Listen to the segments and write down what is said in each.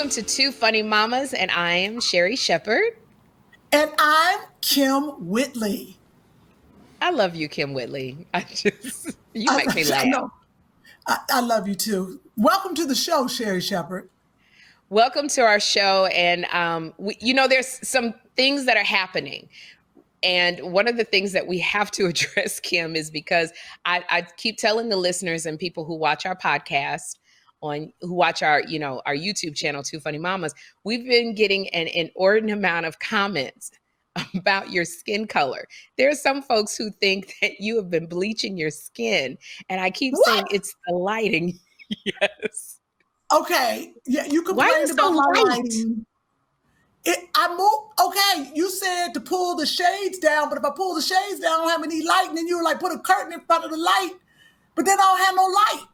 Welcome to Two Funny Mamas, and I am Sherri Shepherd. And I'm Kym Whitley. I love you, Kym Whitley. You make me laugh. No, I love you too. Welcome to the show, Sherri Shepherd. Welcome to our show. And, there's some things that are happening. And one of the things that we have to address, Kym, is because I keep telling the listeners and people who watch our podcast, who watch our YouTube channel, Two Funny Mamas, we've been getting an inordinate amount of comments about your skin color. There are some folks who think that you have been bleaching your skin, and I keep saying it's the lighting. Yes. Okay. Yeah, you complained about my lighting. Okay, you said to pull the shades down, but if I pull the shades down, I don't have any light, and then you were like, put a curtain in front of the light, but then I don't have no light.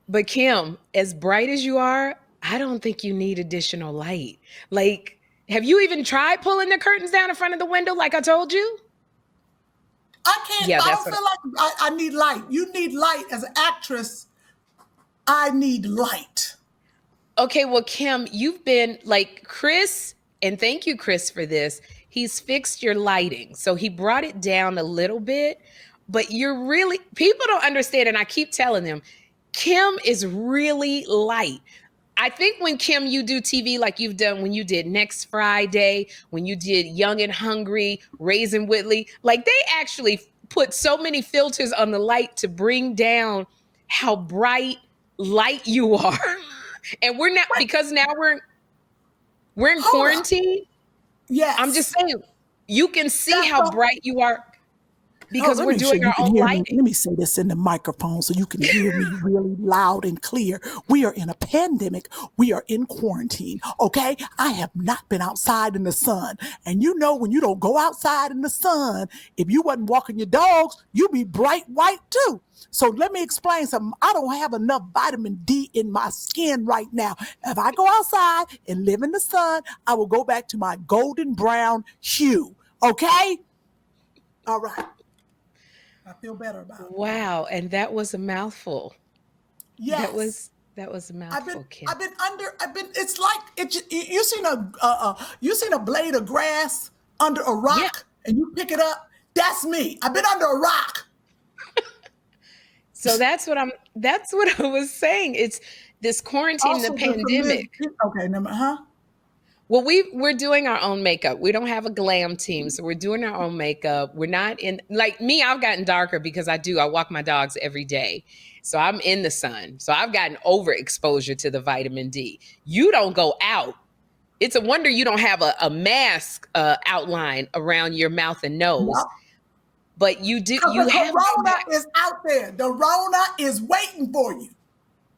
But Kym, as bright as you are, I don't think you need additional light. Like, have you even tried pulling the curtains down in front of the window like I told you? I can't. Yeah, I don't feel like I need light. You need light as an actress. I need light. Okay, well, Kym, you've been like Chris, and thank you, Chris, for this. He's fixed your lighting. So he brought it down a little bit, but people don't understand. And I keep telling them, Kym is really light. I think when Kym, you do TV like you've done when you did Next Friday, when you did Young and Hungry, Raising Whitley, like they actually put so many filters on the light to bring down how bright light you are. And we're not, because now we're in quarantine. Yes. I'm just saying, you can see how bright you are. Because we're doing our own lighting. Let me say this in the microphone so you can hear me really loud and clear. We are in a pandemic. We are in quarantine, okay? I have not been outside in the sun. And you know when you don't go outside in the sun, if you wasn't walking your dogs, you'd be bright white too. So let me explain something. I don't have enough vitamin D in my skin right now. If I go outside and live in the sun, I will go back to my golden brown hue, okay? All right. I feel better about it. Wow, and that was a mouthful. Yes. That was a mouthful, Kym. It's like you seen a blade of grass under a rock and you pick it up? That's me. I've been under a rock. So that's what I was saying. It's this quarantine, the pandemic. Okay, Well, we're doing our own makeup. We don't have a glam team, so we're doing our own makeup. We're not in, like me, I've gotten darker because I walk my dogs every day. So I'm in the sun. So I've gotten overexposure to the vitamin D. You don't go out. It's a wonder you don't have a mask outline around your mouth and nose. No. But you do. You have. The Rona is out there. The Rona is waiting for you.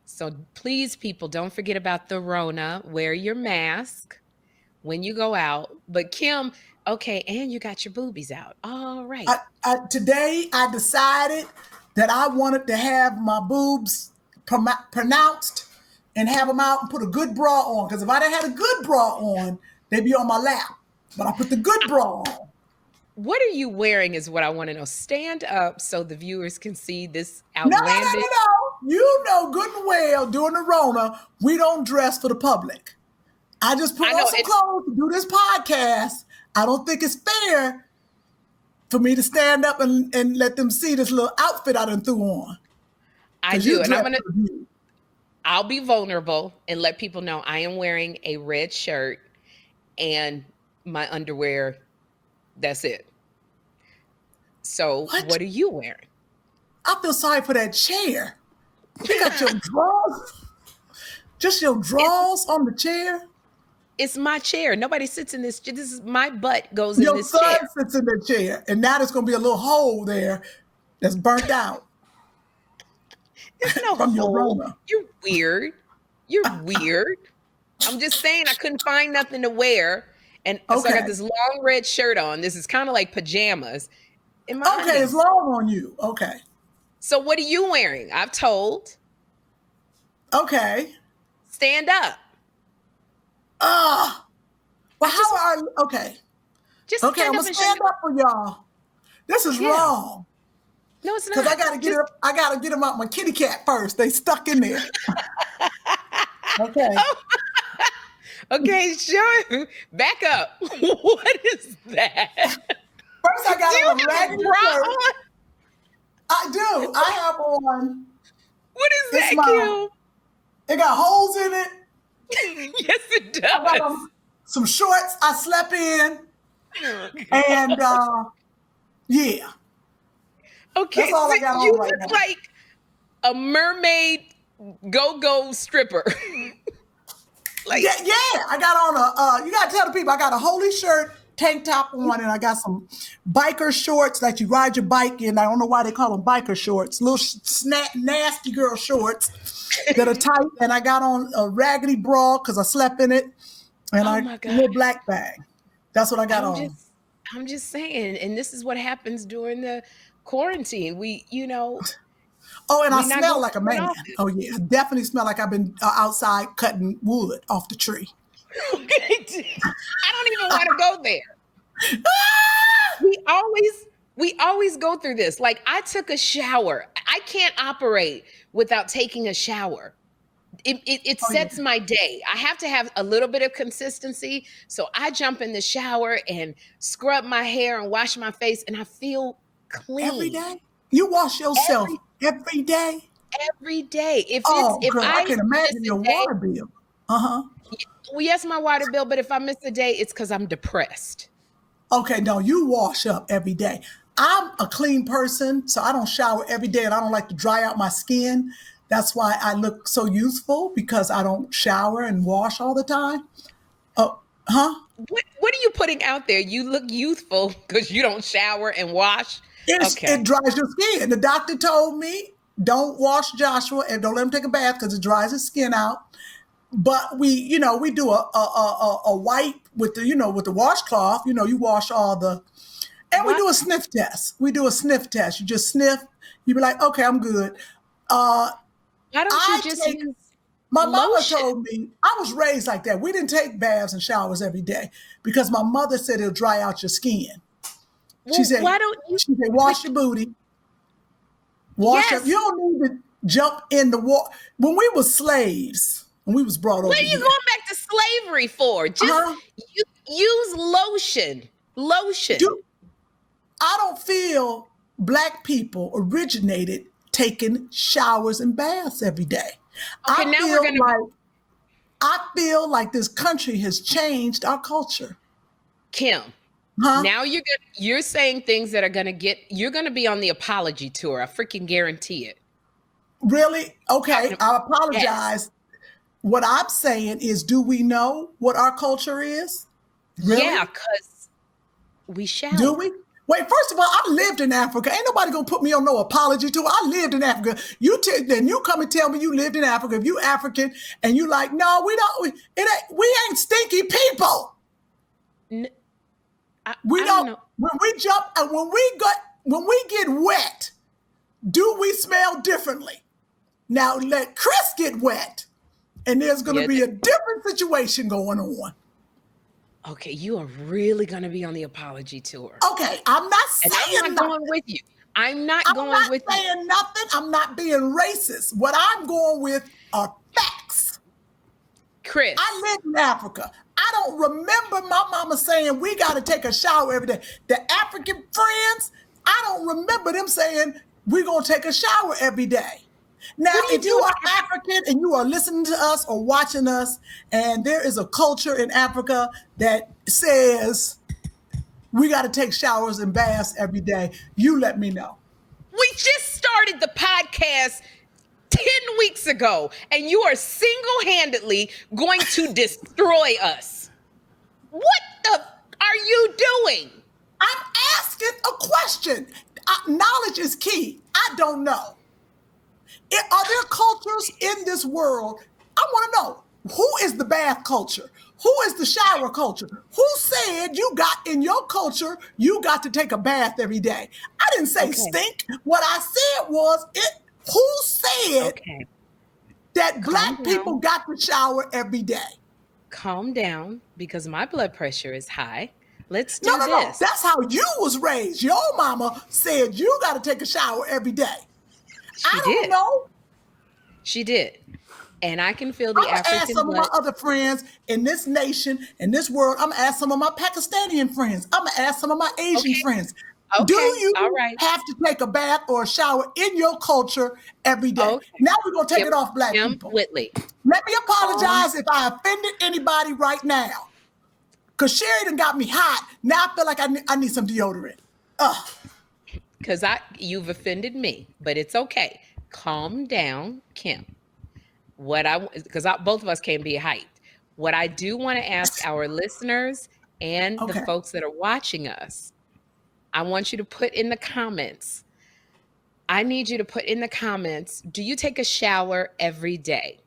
So please, people, don't forget about the Rona. Wear your mask when you go out. But Kym, okay, and you got your boobies out. All right. Today, I decided that I wanted to have my boobs pronounced and have them out and put a good bra on. Because if I didn't have a good bra on, they'd be on my lap. But I put the good bra on. What are you wearing is what I want to know. Stand up so the viewers can see this outlandish. No. You know good and well during the Rona, we don't dress for the public. I just put on some clothes to do this podcast. I don't think it's fair for me to stand up and let them see this little outfit I done threw on. I do. And I'll be vulnerable and let people know I am wearing a red shirt and my underwear. That's it. So what are you wearing? I feel sorry for that chair. You got your drawers, just your drawers on the chair. It's my chair. Nobody sits in this. This is my butt goes in this chair. Your son sits in the chair, and now there's going to be a little hole there that's burnt out. There's no hole. You're weird. You're weird. I'm just saying I couldn't find nothing to wear. And so I got this long red shirt on. This is kind of like pajamas. It's long on you. Okay. So what are you wearing? I've told. Okay. Stand up. Okay. Just I'm going to stand up for y'all. This is wrong. No, it's not. Because I got to get them out my kitty cat first. They stuck in there. Okay. Okay, sure. Back up. What is that? First, I got Do you on a have a raggedy bra shirt. on? I do. I have on. What is It's that, my. Kym? It got holes in it. Yes, it I got does. on some shorts I slept in, Okay, and yeah, that's all so I got you on right look now. like a mermaid go-go stripper. Like, Yeah, I got on a. You gotta tell the people I got a holy shirt, tank top on, and I got some biker shorts that you ride your bike in. I don't know why they call them biker shorts. Little nasty girl shorts that are tight, and I got on a raggedy bra because I slept in it, and oh I my God. little black bag. That's what I got I'm on. just I'm just saying, and this is what happens during the quarantine. Oh, and I We not smell going like a to an man. office. Oh yeah, I definitely smell like I've been outside cutting wood off the tree. Okay. I don't even want to go there. We always go through this. Like, I took a shower. I can't operate without taking a shower. It Oh yeah. sets my day. I have to have a little bit of consistency. So I jump in the shower and scrub my hair and wash my face, and I feel Every clean day? You wash yourself every every day? every day. Oh, If girl, I I can miss imagine a your day, water bill. Uh-huh. well, yes, my water bill, but if I miss a day, it's because I'm depressed. Okay, no, you wash up every day. I'm a clean person, so I don't shower every day and I don't like to dry out my skin. That's why I look so youthful because I don't shower and wash all the time. Oh, huh? What are you putting out there? You look youthful because you don't shower and wash. It Okay. dries your skin. The doctor told me don't wash Joshua and don't let him take a bath because it dries his skin out. But we do a wipe with the washcloth. You wash all the, and we What? do a sniff test. We do a sniff test. You just sniff. You be like, okay, I'm good. Uh, Why don't you I just take. use My mama lotion? told me I was raised like that. We didn't take baths and showers every day because my mother said it'll dry out your skin. She Well, said, why don't you? But wash your booty, wash up. You yes. don't need to jump in the water. When we were slaves, when we was brought What over are you here, going back to slavery for? Just uh-huh, use lotion. Lotion. do I don't feel black people originated taking showers and baths every day. Okay, now we're gonna. I feel like this country has changed our culture. Kym, Huh? now you're saying things that are gonna get. You're gonna be on the apology tour. I freaking guarantee it. Really? Okay, Talking about, I yes. apologize. What I'm saying is, do we know what our culture is? Really? Yeah, because we Do shower. we? Wait, first of all, I lived in Africa. Ain't nobody gonna put me on no apology tour. I lived in Africa. Then you come and tell me you lived in Africa. If you African and you like, no, we don't. We ain't stinky people. N- We I don't don't. know. When we jump and when we get wet, do we smell differently? Now let Chris get wet, and there's gonna Yeah. be a different situation going on. Okay, you are really gonna be on the apology tour, Okay, I'm not and I'm saying not nothing. going with you. I'm not I'm going not with you, saying nothing. I'm not being racist. What I'm going with are facts. I Chris. lived in Africa. I don't remember my mama saying we got to take a shower every day. The African friends, I don't remember them saying we're going to take a shower every day. Now, What do you if you do? are African and you are listening to us or watching us, and there is a culture in Africa that says we got to take showers and baths every day, you let me know. We just started the podcast 10 weeks ago, and you are single-handedly going to destroy us. What the are you doing? I'm asking a question. Knowledge is key. I don't know. Are there cultures in this world? I want to know, who is the bath culture? Who is the shower culture? Who said you got in your culture, you got to take a bath every day? I didn't say Okay. stink. What I said was, who said Okay. that Calm black people down. got to shower every day? Calm down, because my blood pressure is high. Let's No, do no, no. this. That's how you was raised. Your mama said you got to take a shower every day. She I don't did. know. She did. and I can feel I'm the gonna ask African some of blood. my other friends in this nation, in this world. I'm gonna ask some of my Pakistani friends. I'm gonna ask some of my Asian Okay. friends. Do Okay. All you right. have to take a bath or a shower in your culture every day? Okay. Now we're gonna take Kym, it off black Kym people. Whitley. Let me Calm. apologize if I offended anybody right now. Because Sherri done got me hot. Now I feel like I need some deodorant. Ugh. Because you've offended me, but it's okay. Calm down, Kym. Because both of us can be hyped. What I do want to ask our listeners and the Okay. folks that are watching us, I want you to put in the comments. I need you to put in the comments, do you take a shower every day?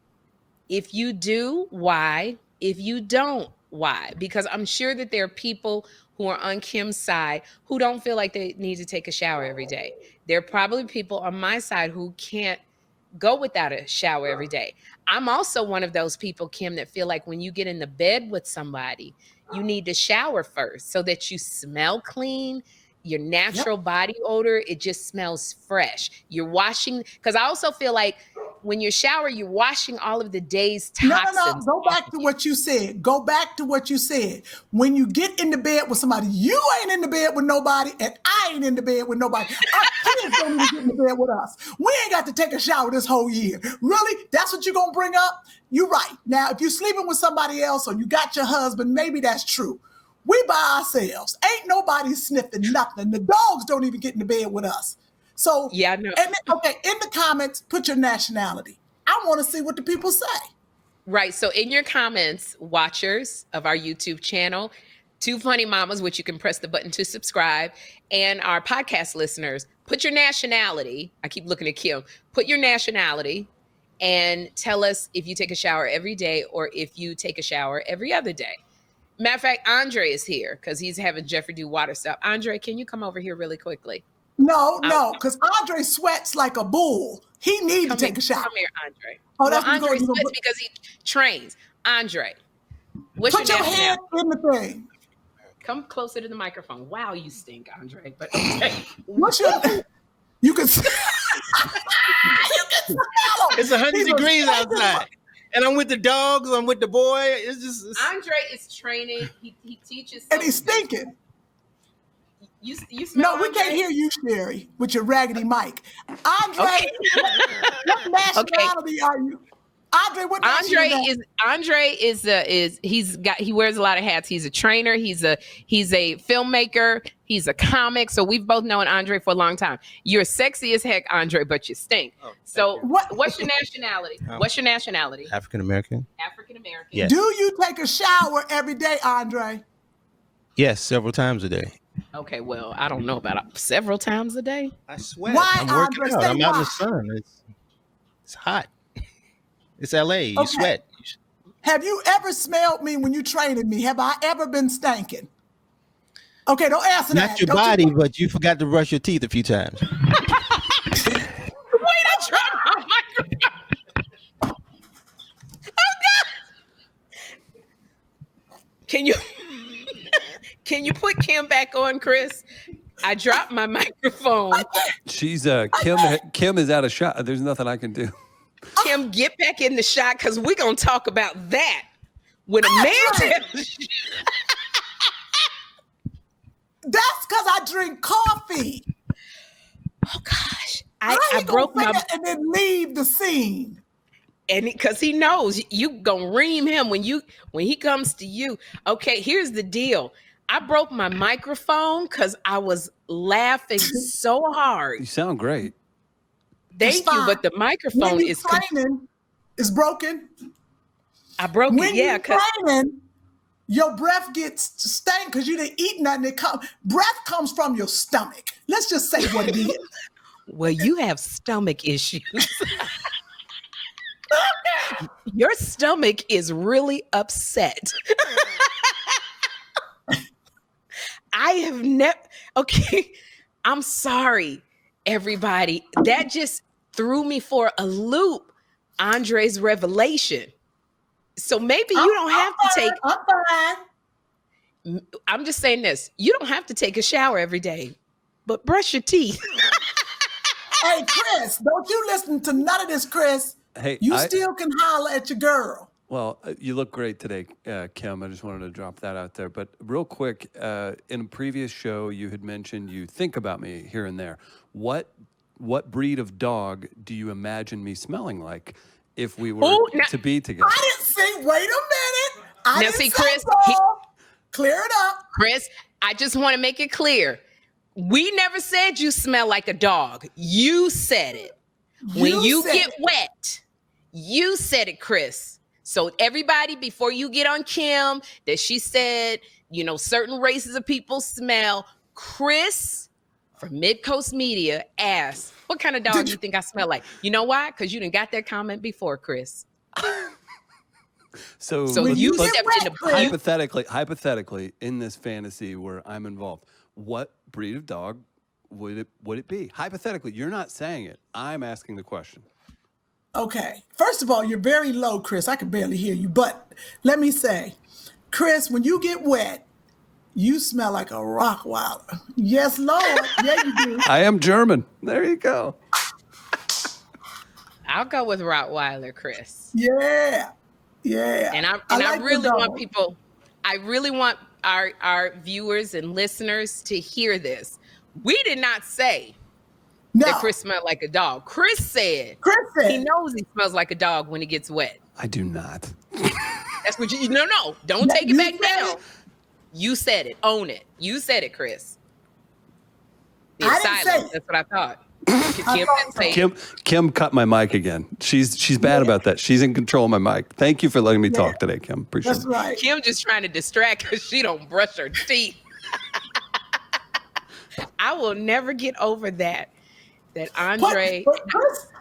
If you do, why? If you don't, why? Because I'm sure that there are people who are on Kym's side who don't feel like they need to take a shower every day. There are probably people on my side who can't go without a shower every day. I'm also one of those people, Kym, that feel like when you get in the bed with somebody, you need to shower first so that you smell clean. Your natural body odor, it just smells fresh. You're washing, because I also feel like when you shower, you're washing all of the day's No. toxins Go off back of to you. what you said. Go back to what you said. When you get in the bed with somebody, you ain't in the bed with nobody, and I ain't in the bed with nobody. Our kids don't even get in the bed with us. We ain't got to take a shower this whole year. Really? That's what you're going to bring up? You're right. Now, if you're sleeping with somebody else or you got your husband, maybe that's true. We by ourselves. Ain't nobody sniffing nothing. The dogs don't even get in the bed with us. So, Yeah, I know. okay, in the comments, put your nationality. I want to see what the people say. Right. So in your comments, watchers of our YouTube channel, Two Funny Mamas, which you can press the button to subscribe, and our podcast listeners, put your nationality. I keep looking at Kym. Put your nationality and tell us if you take a shower every day or if you take a shower every other day. Matter of fact, Andre is here because he's having Jeffrey do water stuff. Andre, can you come over here really quickly? No, because Andre sweats like a bull. He need to take a shower. Come here, Andre. Oh, Well, that's Andre because sweats because he trains. Andre, what's put your your head nationality? in the thing. Come closer to the microphone. Wow, you stink, Andre. But okay. What's your? You can. You can smell him. It's 100 He's degrees a- outside. And I'm with the dogs. I'm with the boy. It's Andre is training. He teaches. And he's stinking. You smell. No, we Andre? can't hear you, Sherri, with your raggedy mic. Andre, Okay. what nationality are you? Andre, what nationality? Andre is he wears a lot of hats. He's a trainer. He's a filmmaker. He's a comic. So we've both known Andre for a long time. You're sexy as heck, Andre, but you stink. Oh, so you. what's your nationality? What's your nationality? African American. African American. Yes. Do you take a shower every day, Andre? Yes, several times a day. Okay, well, I don't know about several times a day. I sweat. Why, I'm working Andre? out. Say I'm out in why. the sun. It's hot. It's LA. You Okay. sweat. Have you ever smelled me when you training me? Have I ever been stinking? Okay, don't answer that. Not your Don't body, you- but you forgot to brush your teeth a few times. Wait, I dropped my microphone. Oh God! Can you put Kym back on, Chris? I dropped my microphone. She's Kym is out of shot. There's nothing I can do. Kym, get back in the shot because we're gonna talk about that when a man tells you. That's because I drink coffee. Oh gosh, I I broke my and then leave the scene. and because he knows you gonna ream him when he comes to you. Okay, here's the deal. I broke my microphone because I was laughing so hard. You sound great. Thank you, but the microphone when you is training is broken. I broke When it, yeah. you Because training, your breath gets stank because you didn't eat nothing. Breath comes from your stomach. Let's just say what it is. well, you have stomach issues. Your stomach is really upset. I have never. Okay, I'm sorry, everybody. That just threw me for a loop. Andre's revelation. So maybe you don't have to take. I'm fine. I'm just saying this. You don't have to take a shower every day, but brush your teeth. Hey, Chris, don't you listen to none of this, Chris. Hey, You still can holler at your girl. well, you look great today, Kym. I just wanted to drop that out there. But real quick, in a previous show, you had mentioned you think about me here and there. What breed of dog do you imagine me smelling like if we were to be together? I didn't say, wait a minute. I Now, didn't see, say Chris, dog. Clear it up. Chris, I just want to make it clear. We never said you smell like a dog. You said it. When you get wet, you said it, Chris. So everybody, before you get on Kym, that she said, certain races of people smell. Chris from Midcoast Media asked, what kind of dog do you think I smell like? You know why? Because you didn't got that comment before, Chris. So you stepped in the hypothetically, in this fantasy where I'm involved, what breed of dog would it be? Hypothetically, you're not saying it. I'm asking the question. Okay. First of all, you're very low, Chris. I can barely hear you. But let me say, Chris, when you get wet, you smell like a Rottweiler. Yes, Lord. Yeah, you do. I am German. There you go. I'll go with Rottweiler, Chris. Yeah. Yeah. And I really want people, I really want our viewers and listeners to hear this. We did not say that Chris smelled like a dog. Chris said he knows he smells like a dog when he gets wet. I do not. That's what you, no, don't take it back down. You said it. Own it. You said it, Chris. I didn't say it. That's what I thought. Kym cut my mic again. She's bad about that. She's in control of my mic. Thank you for letting me talk today, Kym. Appreciate it. That's right. Kym just trying to distract because she don't brush her teeth. I will never get over that Andre. But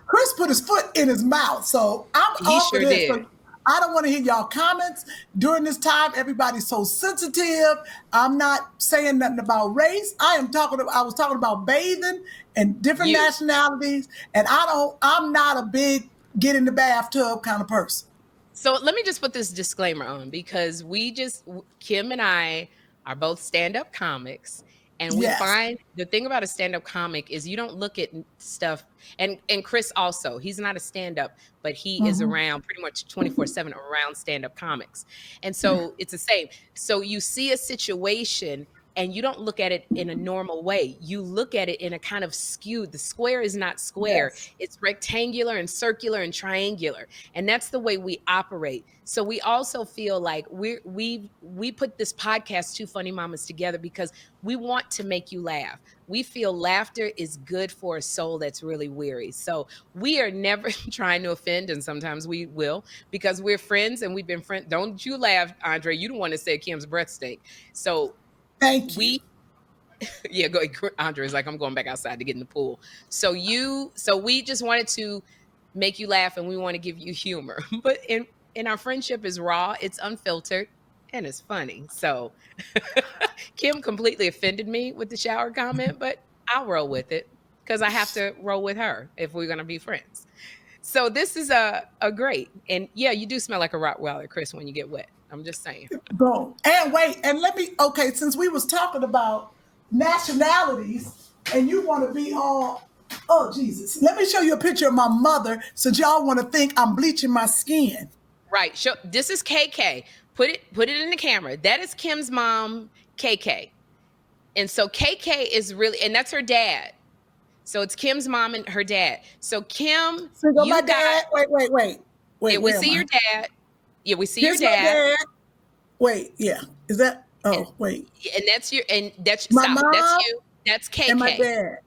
Chris put his foot in his mouth, so I'm off of this. Did. I don't want to hear y'all comments during this time. Everybody's so sensitive. I'm not saying nothing about race. I was talking about bathing and different nationalities, and I'm not a big get in the bathtub kind of person. So let me just put this disclaimer on, because Kym and I are both stand-up comics. And we find the thing about a stand-up comic is you don't look at stuff, and Chris also, he's not a stand-up, but he is around pretty much 24/7 around stand-up comics. And so it's the same. So you see a situation and you don't look at it in a normal way. You look at it in a kind of skewed. The square is not square. Yes. It's rectangular and circular and triangular. And that's the way we operate. So we also feel like we put this podcast, Two Funny Mamas, together because we want to make you laugh. We feel laughter is good for a soul that's really weary. So we are never trying to offend, and sometimes we will, because we're friends and we've been friends. Don't you laugh, Andre. You don't want to say Kym's breath stink. So thank you. Yeah, go. Andre's like, I'm going back outside to get in the pool. So we just wanted to make you laugh, and we want to give you humor. But in our friendship is raw, it's unfiltered, and it's funny. So Kym completely offended me with the shower comment, but I'll roll with it because I have to roll with her if we're gonna be friends. So this is a great, and yeah, you do smell like a Rottweiler, Chris, when you get wet. I'm just saying. Boom. And wait, and since we was talking about nationalities and you want to be all, oh Jesus, let me show you a picture of my mother since y'all want to think I'm bleaching my skin. Right. This is KK. Put it in the camera. That is Kym's mom, KK. And so KK is really, and that's her dad. So it's Kym's mom and her dad. So Kym, my dad. Wait. Yeah, we see your dad. Yeah, we see Here's your dad. My dad. Wait, yeah. Is that? Oh, wait. And that's my mom. That's you. That's KK. And my dad.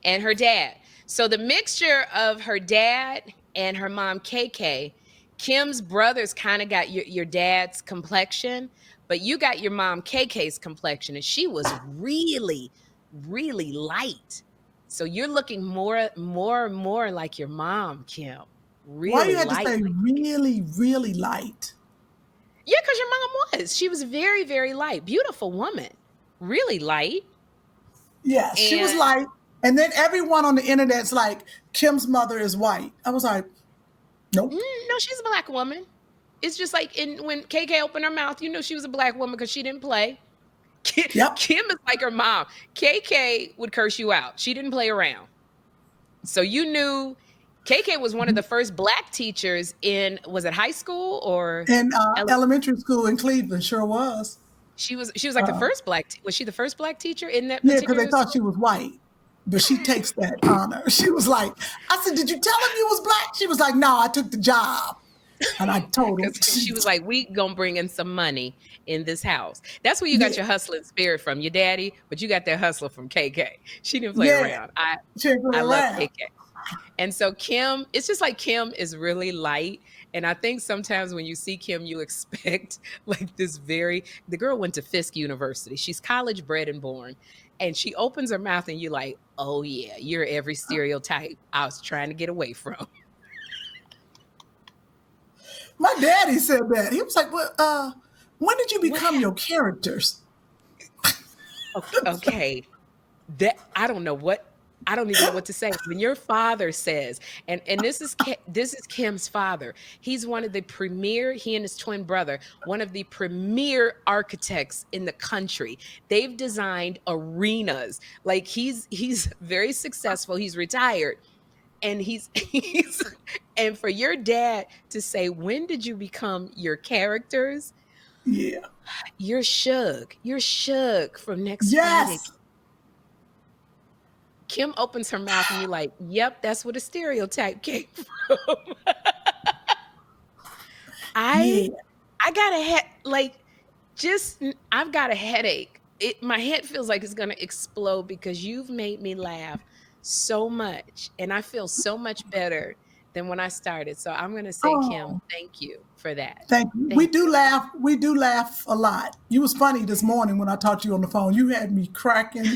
And her dad. So the mixture of her dad and her mom, KK, Kym's brothers kind of got your dad's complexion, but you got your mom, KK's complexion, and she was really, really light. So you're looking more like your mom, Kym. Really. Why you had to say really, really light? Yeah, because your mom was. She was very, very light. Beautiful woman. Really light. Yeah, she was light. And then everyone on the internet's like, Kym's mother is white. I was like, nope. No, she's a black woman. It's just like when KK opened her mouth, you knew she was a black woman because she didn't play. Yep. Kym is like her mom. KK would curse you out. She didn't play around. So you knew KK was one of the first Black teachers in, was it high school or In elementary school in Cleveland, sure was. she was like the first was she the first Black teacher in that Yeah, because they particular thought school? she was white. But she takes that honor. She was like, I said, did you tell him you was Black? She was like, no, I took the job. And I told him. She was like, we gonna bring in some money in this house. That's where you got your hustling spirit from, your daddy, but you got that hustler from KK. She didn't play around. I love KK. And so Kym, it's just like Kym is really light. And I think sometimes when you see Kym, you expect like this the girl went to Fisk University. She's college bred and born. And she opens her mouth and you're like, oh yeah, you're every stereotype I was trying to get away from. My daddy said that. He was like, well, when did you become your characters? Okay. That I don't even know what to say. When your father says, and this is Kym's father. He's one of the premier, he and his twin brother, one of the premier architects in the country. They've designed arenas. Like he's very successful. He's retired. And he's and for your dad to say, when did you become your characters? Yeah. You're shook. You're shook from next Yes. Friday. Kym opens her mouth and you're like, yep, that's where the stereotype came from. I got I've got a headache. My head feels like it's gonna explode because you've made me laugh so much, and I feel so much better than when I started. So I'm gonna say, Kym, thank you for that. Thank you. We do laugh a lot. You was funny this morning when I talked to you on the phone. You had me cracking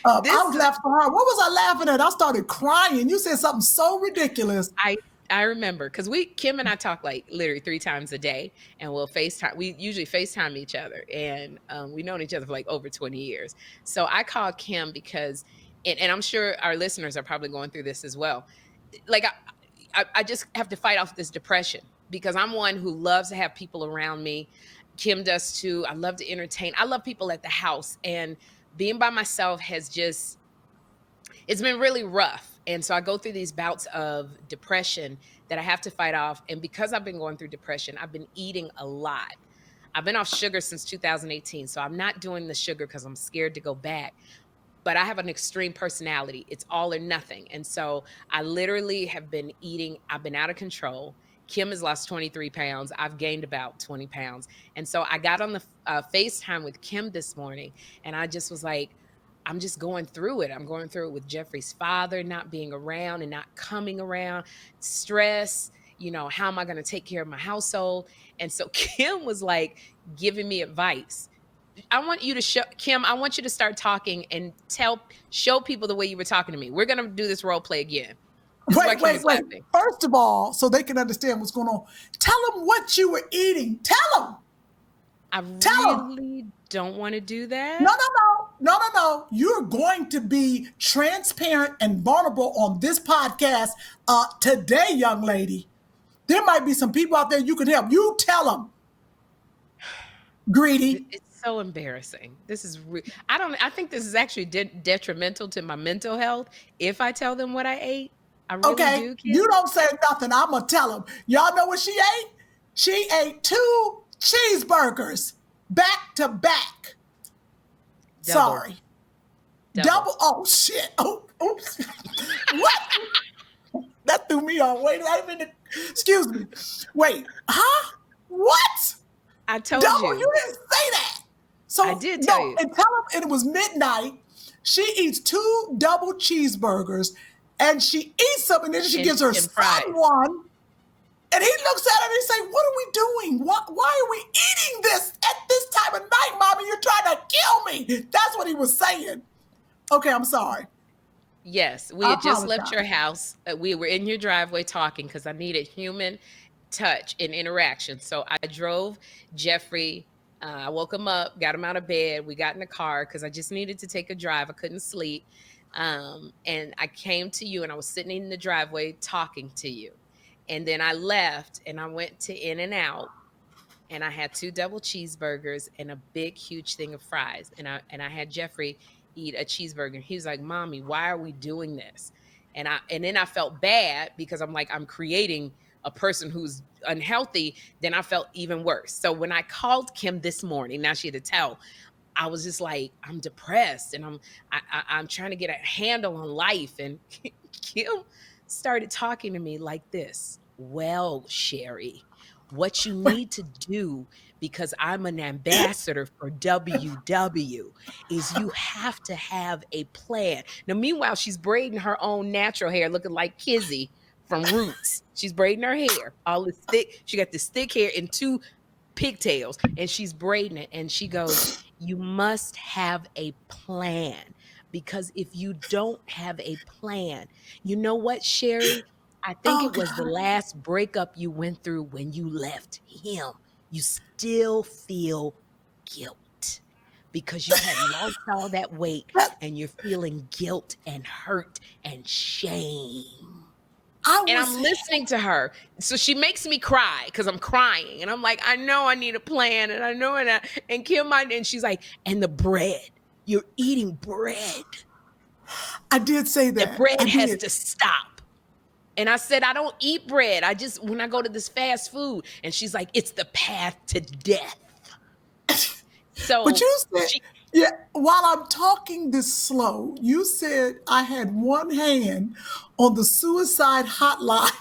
up. I was laughing so hard. What was I laughing at? I started crying. You said something so ridiculous. I remember because Kym and I talk like literally 3 times a day, and we'll FaceTime. We usually FaceTime each other, and we've known each other for like over 20 years. So I called Kym because, and I'm sure our listeners are probably going through this as well. Like I just have to fight off this depression because I'm one who loves to have people around me. Kym does too. I love to entertain. I love people at the house, and being by myself it's been really rough. And so I go through these bouts of depression that I have to fight off. And because I've been going through depression, I've been eating a lot. I've been off sugar since 2018. So I'm not doing the sugar because I'm scared to go back. But I have an extreme personality. It's all or nothing. And so I literally have been eating. I've been out of control. Kym has lost 23 pounds. I've gained about 20 pounds. And so I got on the FaceTime with Kym this morning, and I just was like, I'm just going through it. I'm going through it with Jeffrey's father not being around and not coming around, stress, how am I going to take care of my household? And so Kym was like giving me advice. I want you to Kym, I want you to start talking and show people the way you were talking to me. We're going to do this role play again. Wait. First of all, so they can understand what's going on, tell them what you were eating. Tell them. I really don't want to do that. No. You're going to be transparent and vulnerable on this podcast today, young lady. There might be some people out there you can help. You tell them. Greedy. It's so embarrassing. This is I think this is actually detrimental to my mental health if I tell them what I ate. I really do. Kym. You don't say nothing. I'm going to tell them. Y'all know what she ate? She ate 2 cheeseburgers back to back. Sorry. Double. Oh, shit. Oh, oops. What? That threw me off. Wait, excuse me. Wait. Huh? What? I told Double? you. You didn't say that. So I did tell you. And tell him, and it was midnight. She eats 2 double cheeseburgers, and she eats them, and then she gives her son one. And he looks at her and he says, what are we doing? Why are we eating this at this time of night, Mommy? You're trying to kill me. That's what he was saying. Okay, I'm sorry. Yes, we had just left your house. We were in your driveway talking because I needed human touch and interaction. So I drove Jeffrey. I woke him up, got him out of bed. We got in the car because I just needed to take a drive. I couldn't sleep. And I came to you and I was sitting in the driveway talking to you. And then I left and I went to In-N-Out and I had 2 double cheeseburgers and a big, huge thing of fries. And I had Jeffrey eat a cheeseburger. And he was like, Mommy, why are we doing this? And then I felt bad because I'm like, I'm creating a person who's unhealthy. Then I felt even worse. So when I called Kym this morning, now she had to tell, I was just like, I'm depressed and I'm trying to get a handle on life. And Kym started talking to me like this. Well, Sherri, what you need to do, because I'm an ambassador for WW, is you have to have a plan. Now, meanwhile, she's braiding her own natural hair, looking like Kizzy from Roots. She's braiding her hair, all this thick. She got this thick hair and two pigtails, and she's braiding it. And she goes, you must have a plan, because if you don't have a plan, you know what, Sherri? I think Oh it was the God. last breakup you went through when you left him. You still feel guilt because you had lost all that weight That- and you're feeling guilt and hurt and shame. I And was I'm listening to her. So she makes me cry because I'm crying. And I'm like, I know I need a plan. And I know and Kym, and she's like, and the bread. You're eating bread. I did say The that. I bread has did. to stop. And I said, I don't eat bread. I just, when I go to this fast food. And she's like, it's the path to death. So But you said, she, yeah, while I'm talking this slow, you said I had one hand on the suicide hotline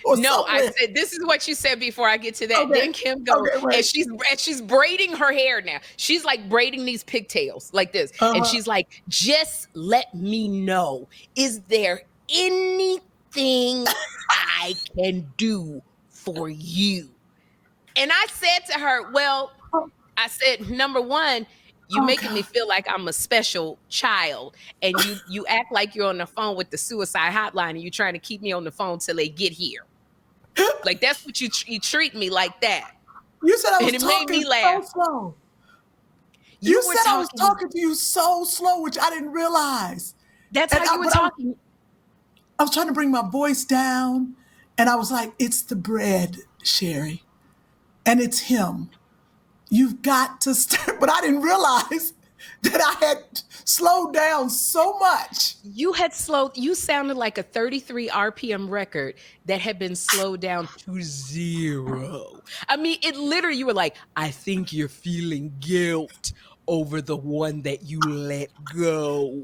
or no, I somewhere. said, this is what you said before I get to that. Okay. Then Kym goes, Okay, wait. and she's braiding her hair now. She's like braiding these pigtails like this. And Uh-huh. she's like, just let me know, is there anything I can do for you? And I said to her, well, I said, number one, you Oh, making me God. feel like I'm a special child, and you act like you're on the phone with the suicide hotline, and you're trying to keep me on the phone till they get here. Like that's what you treat me like that, You said I was and it made talking me so laugh. slow. You You were said I was talking. talking to you so slow, which I didn't realize. That's And how you were but talking. I was trying to bring my voice down, and I was like, it's the bread, Sherri, and it's him. You've got to start. But I didn't realize that I had slowed down so much. You had slowed. You sounded like a 33 RPM record that had been slowed down to 0. I mean, it literally. You were like, I think you're feeling guilt over the one that you let go.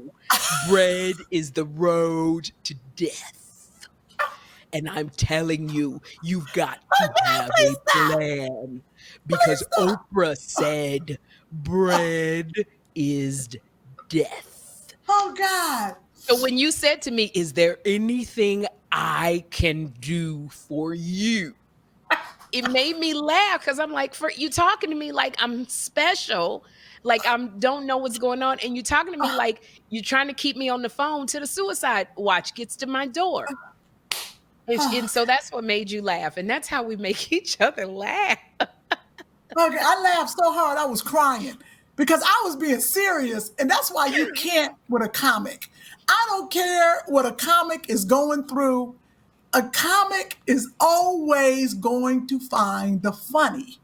Bread is the road to death. And I'm telling you, you've got to have Please a stop. plan, Please because stop. Oprah said bread is death. Oh, God. So when you said to me, is there anything I can do for you? It made me laugh because I'm like, for you talking to me like I'm special, like I don't know what's going on. And you talking to me like you're trying to keep me on the phone till the suicide watch gets to my door. And so that's what made you laugh. And that's how we make each other laugh. Okay, I laughed so hard I was crying because I was being serious, and that's why you can't with a comic. I don't care what a comic is going through. A comic is always going to find the funny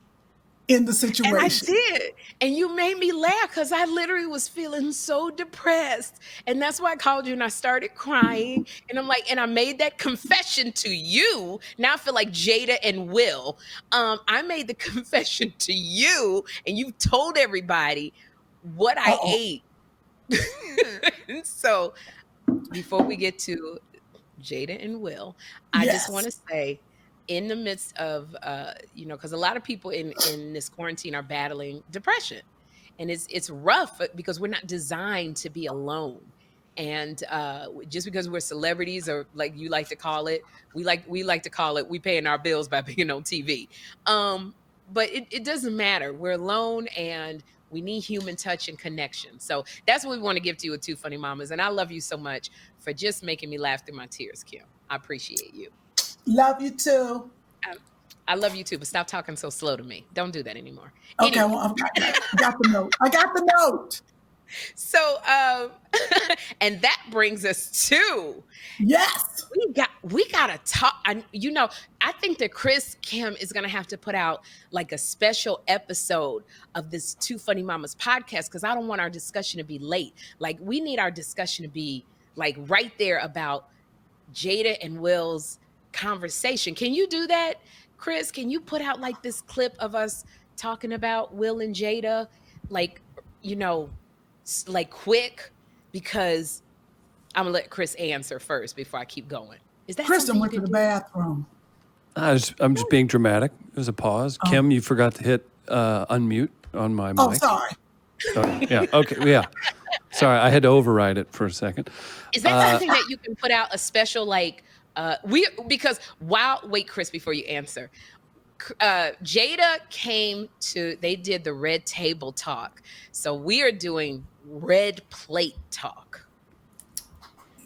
in the And I situation. did. And you made me laugh because I literally was feeling so depressed. And that's why I called you and I started crying. And I'm like, and I made that confession to you. Now I feel like Jada and Will. I made the confession to you, and you've told everybody what I Uh-oh. ate. And so before we get to Jada and Will, I just want Yes. to say, in the midst of because a lot of people in this quarantine are battling depression, and it's rough because we're not designed to be alone. And just because we're celebrities, or like you like to call it, we like to call it, we paying our bills by being on TV. But it doesn't matter. We're alone, and we need human touch and connection. So that's what we want to give to you with Two Funny Mamas. And I love you so much for just making me laugh through my tears, Kym. I appreciate you. Love you too. I, I love you too, but stop talking so slow to me. Don't do that anymore. Okay, Anyway, well, got the note. I got the note. so and that brings us to Yes. we gotta talk. I think that Chris Kym is gonna have to put out like a special episode of this Two Funny Mamas podcast, because I don't want our discussion to be late. Like we need our discussion to be like right there about Jada and Will's conversation. Can you do that, Chris? Can you put out like this clip of us talking about Will and Jada, like, you know, like quick? Because I'm gonna let Chris answer first before I keep going. Is that Kristen something went you to can the do? bathroom. I'm just being dramatic. There's a pause. Kym, you forgot to hit unmute on my mic. Oh, sorry. Yeah. Okay. Yeah. Sorry, I had to override it for a second. Is that something that you can put out a special like wait, Chris, before you answer. Jada they did the red table talk. So we are doing red plate talk.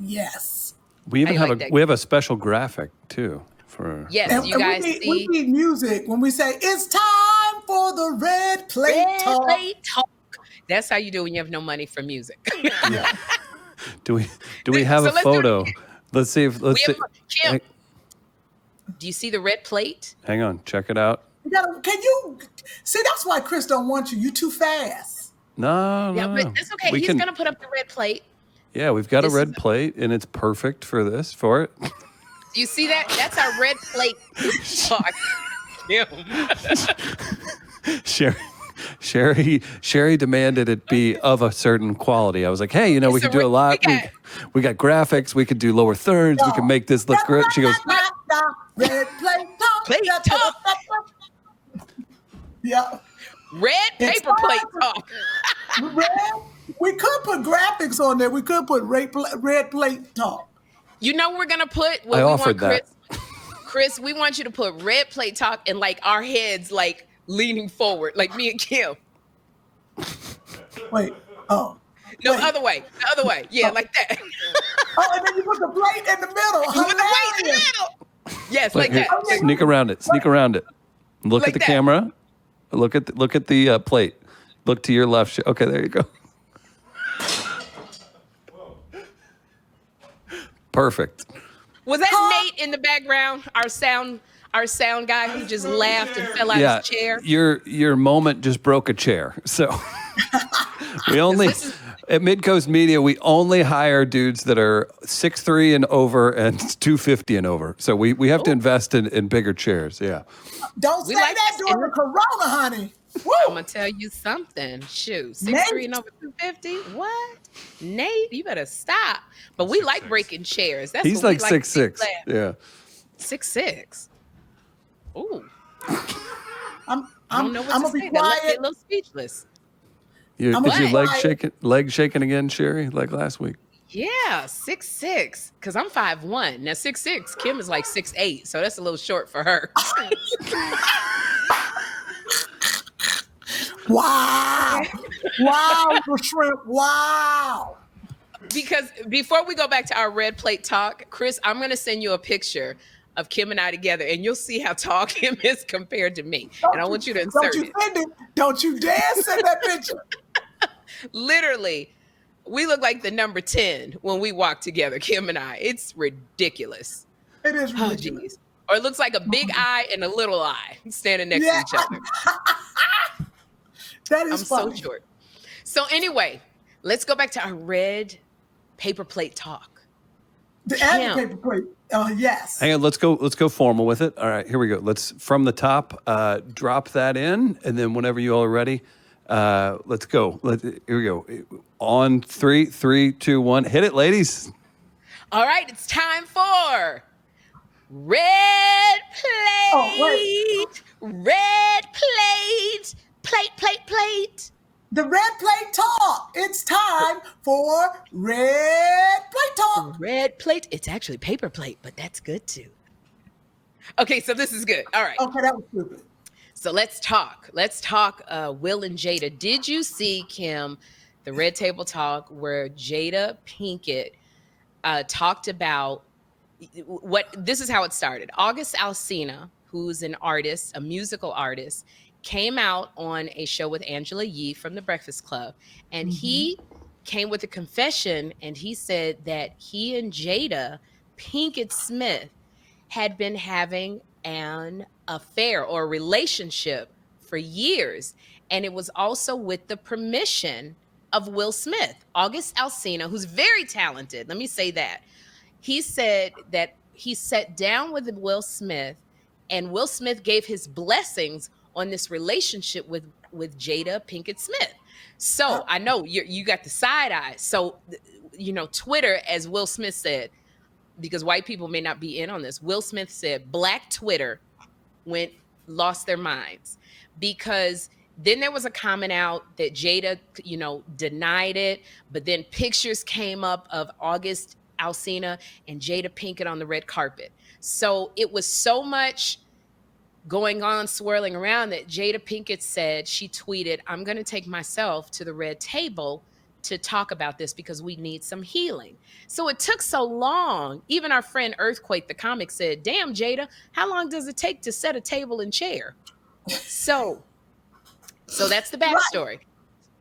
Yes. We even How you have like that? we have a special graphic too for Yes, And, you and guys we see need music when we say it's time for the red plate red talk. plate talk. That's how you do when you have no money for music. Yeah. Do we have So a let's do it photo? again. Let's see if Kim, do you see the red plate? hang on, check it out. Can you see? That's why Chris don't want you. You too fast. No, Yeah, no, but no. that's okay. We He's can- gonna put up the red plate. Yeah, we've got a This red is- plate, and it's perfect for it. You see that? That's our red plate talk. Kim. Sherri demanded it be of a certain quality. I was like, hey, we It's could a do a re- lot. we got- We got graphics. We could do lower thirds. We can make this look great. She goes, Red plate talk. Plate talk. Yeah. Red It's paper plate talk. Red. We could put graphics on there. We could put red plate talk. You know we're gonna put I offered that. Chris, we want you to put red plate talk and like our heads like leaning forward, like me and Kim. Wait. Oh. No, Wait. the other way. The other way. Yeah, like that. Oh, and then you put the plate in the middle. You put the plate in the Hilarious. middle. Yes, Wait, like that. here, sneak around it. Sneak around it. Look Like at the that. camera. Look at the plate. Look to your left. Okay, there you go. Perfect. Was that Nate in the background? Our sound guy who just laughed and fell out Yeah, his chair. your moment just broke a chair. So we only This is- at Midcoast Media we only hire dudes that are 6'3" and over and 250 and over. So we have to invest in bigger chairs. Yeah. Don't We say like that this during in the corona, honey. I'm Woo. gonna tell you something. Shoot, Nate. 6'3" and over 250. What? Nate, you better stop. But we like breaking chairs. That's He's what like we like 6'6". to do. Yeah. 6'6". Ooh. I'm I don't know what gonna to be say. That left me quiet. a little speechless. Is I'm your quiet. leg shaking again, Sherri, like last week? Yeah, 6'6", because I'm 5'1". Now 6'6", Kim is like 6'8", so that's a little short for her. Wow. Wow, the shrimp. Wow. Because before we go back to our red plate talk, Chris, I'm going to send you a picture of Kim and I together, and you'll see how tall Kim is compared to me. And I want you to insert Don't you it. send it. Don't you dare send that picture. Literally, we look like the number 10 when we walk together, Kim and I. It's ridiculous. It is Oh, ridiculous. geez. Or it looks like a big eye and a little eye standing next Yeah. to each other. That is I'm funny. so short. So anyway, let's go back to our red paper plate talk. The Kim. ad paper plate. Yes. Hang on, let's go formal with it. All right, here we go. Let's from the top drop that in, and then whenever you all are ready, let's go. Here we go. On 3, 3, 2, 1. Hit it, ladies. All right, it's time for red plate. Oh, wait. Red plate. Plate. The red plate talk. It's time for red plate talk. Red plate. It's actually paper plate, but that's good too. Okay, so this is good. All right. Okay, that was stupid. So let's talk. Will and Jada. Did you see, Kim, the red table talk where Jada Pinkett talked about this is how it started. August Alsina, who's an artist, a musical artist, came out on a show with Angela Yee from The Breakfast Club, and he came with a confession, and he said that he and Jada Pinkett Smith had been having an affair or a relationship for years, and it was also with the permission of Will Smith. August Alsina, who's very talented, let me say that. he said that he sat down with Will Smith, and Will Smith gave his blessings on this relationship with Jada Pinkett Smith. So I know you got the side eye. So Twitter, as Will Smith said, because white people may not be in on this, Will Smith said Black Twitter lost their minds, because then there was a comment out that Jada, denied it, but then pictures came up of August Alsina and Jada Pinkett on the red carpet. So it was so much going on, swirling around, that Jada Pinkett said, she tweeted, "I'm going to take myself to the red table to talk about this because we need some healing." So it took so long. Even our friend Earthquake, the comic, said, "Damn, Jada, how long does it take to set a table and chair?" So that's the backstory. Right.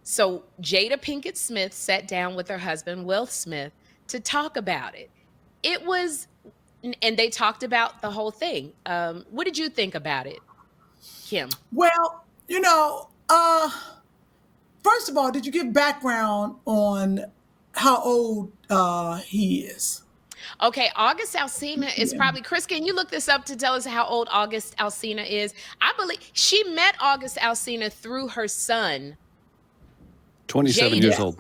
So Jada Pinkett Smith sat down with her husband, Will Smith, to talk about it. And they talked about the whole thing. What did you think about it, Kym? Well, first of all, did you give background on how old he is? Okay, August Alsina is probably, Chris, can you look this up to tell us how old August Alsina is? I believe she met August Alsina through her son. 27 years old.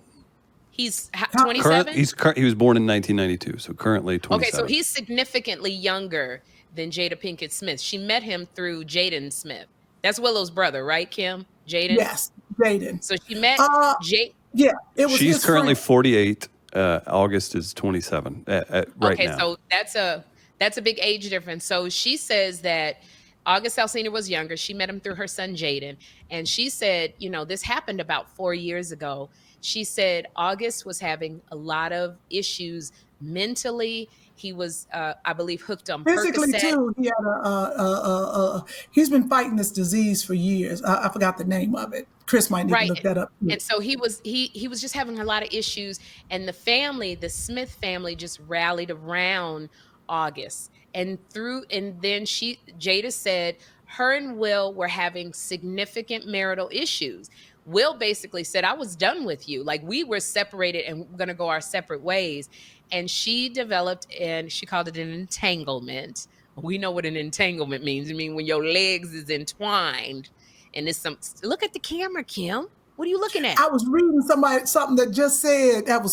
He's 27? He was born in 1992, so currently 27. Okay, so he's significantly younger than Jada Pinkett Smith. She met him through Jaden Smith. That's Willow's brother, right, Kym? Jaden? Yes, Jaden. So she met Jaden. Yeah, it was. She's currently 48. August is 27 right now. Okay, so that's a big age difference. So she says that August Alsina was younger. She met him through her son, Jaden. And she said, this happened about 4 years ago. She said August was having a lot of issues mentally. He was, I believe, hooked on physically Percocet. Too. He had he's been fighting this disease for years. I forgot the name of it. Chris might need to look that up. And so he was just having a lot of issues. And the Smith family, just rallied around August. And then Jada said her and Will were having significant marital issues. Will basically said, "I was done with you. Like, we were separated and we're going to go our separate ways." And she developed, and she called it an entanglement. We know what an entanglement means. I mean, when your legs is entwined and it's look at the camera, Kym. What are you looking at? I was reading something that just said that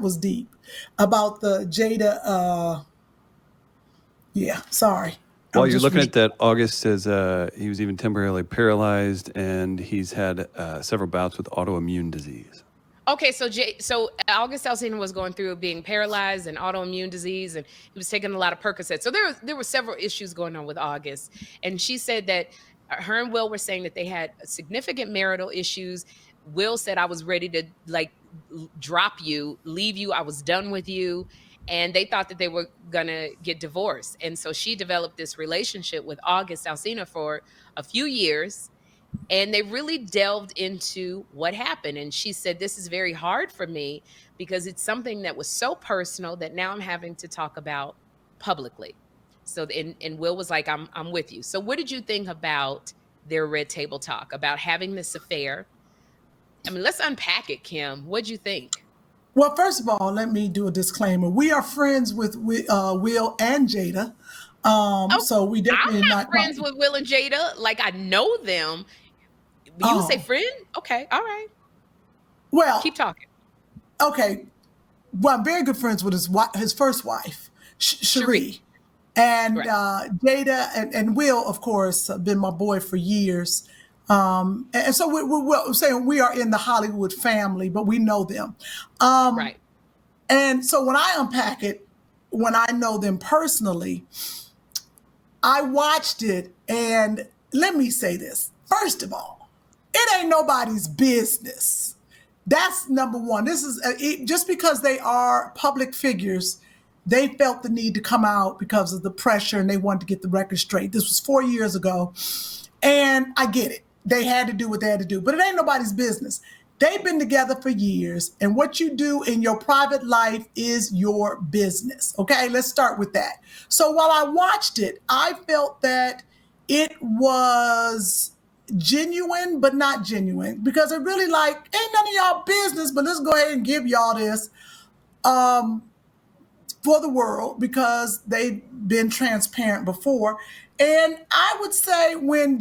was deep about the Jada. Yeah, sorry. While you're looking at that, August says he was even temporarily paralyzed, and he's had several bouts with autoimmune disease. Okay, so August Alsina was going through being paralyzed and autoimmune disease, and he was taking a lot of Percocet. So there were several issues going on with August, and she said that her and Will were saying that they had significant marital issues. Will said, "I was ready to drop you, leave you. I was done with you." And they thought that they were going to get divorced. And so she developed this relationship with August Alsina for a few years. And they really delved into what happened. And she said, "This is very hard for me because it's something that was so personal that now I'm having to talk about publicly." So, and Will was like, I'm with you. So what did you think about their red table talk, about having this affair? I mean, let's unpack it, Kym. What'd you think? Well, first of all, let me do a disclaimer. We are friends with Will and Jada. So we definitely I'm not friends with Will and Jada. Like, I know them. You say friend? Okay, all right. Well, keep talking. Okay. Well, I'm very good friends with his first wife, Sherri. And Jada and Will, of course, have been my boy for years. And so we're saying we are in the Hollywood family, but we know them. Right. And so when I unpack it, when I know them personally, I watched it, and let me say this. First of all, it ain't nobody's business. That's number one. This is just because they are public figures, they felt the need to come out because of the pressure, and they wanted to get the record straight. This was 4 years ago, and I get it. They had to do what they had to do, but it ain't nobody's business. They've been together for years, and what you do in your private life is your business. Okay, let's start with that. So while I watched it, I felt that it was genuine, but not genuine, because it really ain't none of y'all business, but let's go ahead and give y'all this. for the world because they've been transparent before. And I would say when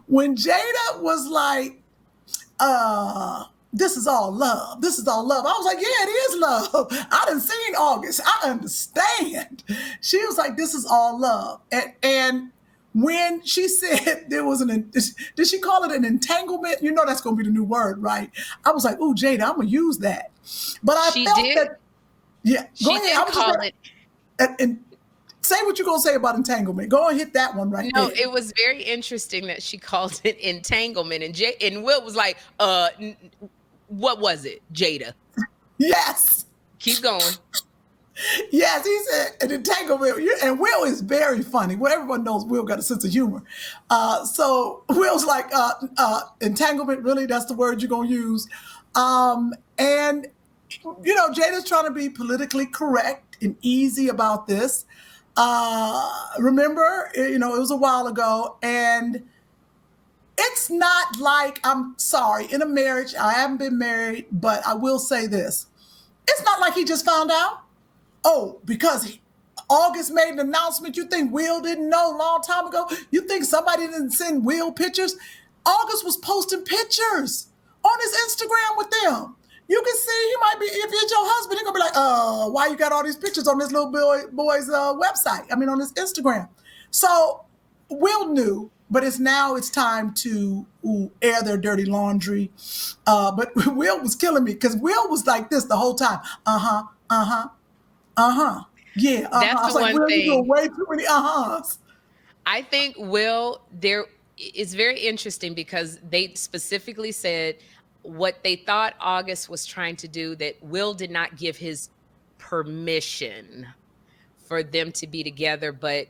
when Jada was like, this is all love. This is all love. I was like, yeah, it is love. I done seen August. I understand. She was like, this is all love. And when she said there was did she call it an entanglement? You know, that's going to be the new word, right? I was like, ooh, Jada, I'm going to use that. But I She felt did. that, yeah, She go ahead. did I was call just it. and say what you're going to say about entanglement. Go and hit that one right No, there. it was very interesting that she called it entanglement, and Will was like, what was it, Jada? Yes. Keep going. Yes, he said an entanglement. And Will is very funny. Well, everyone knows Will got a sense of humor. So Will's like, entanglement, really? That's the word you're going to use? And, you know, Jada's trying to be politically correct and easy about this. Remember, you know, it was a while ago. And it's not like, I'm sorry, in a marriage, I haven't been married, but I will say this. It's not like he just found out. Oh, because August made an announcement. You think Will didn't know a long time ago? You think somebody didn't send Will pictures? August was posting pictures on his Instagram with them. You can see he might be, if it's your husband, he's going to be like, why you got all these pictures on this little boy's website? I mean, on his Instagram. So Will knew, but it's time to air their dirty laundry. But Will was killing me because Will was like this the whole time. Uh-huh, uh-huh. Yeah. That's I was the like, one Will, you doing thing. way too many uh-huhs. I think Will, there it's very interesting because they specifically said what they thought August was trying to do, that Will did not give his permission for them to be together. But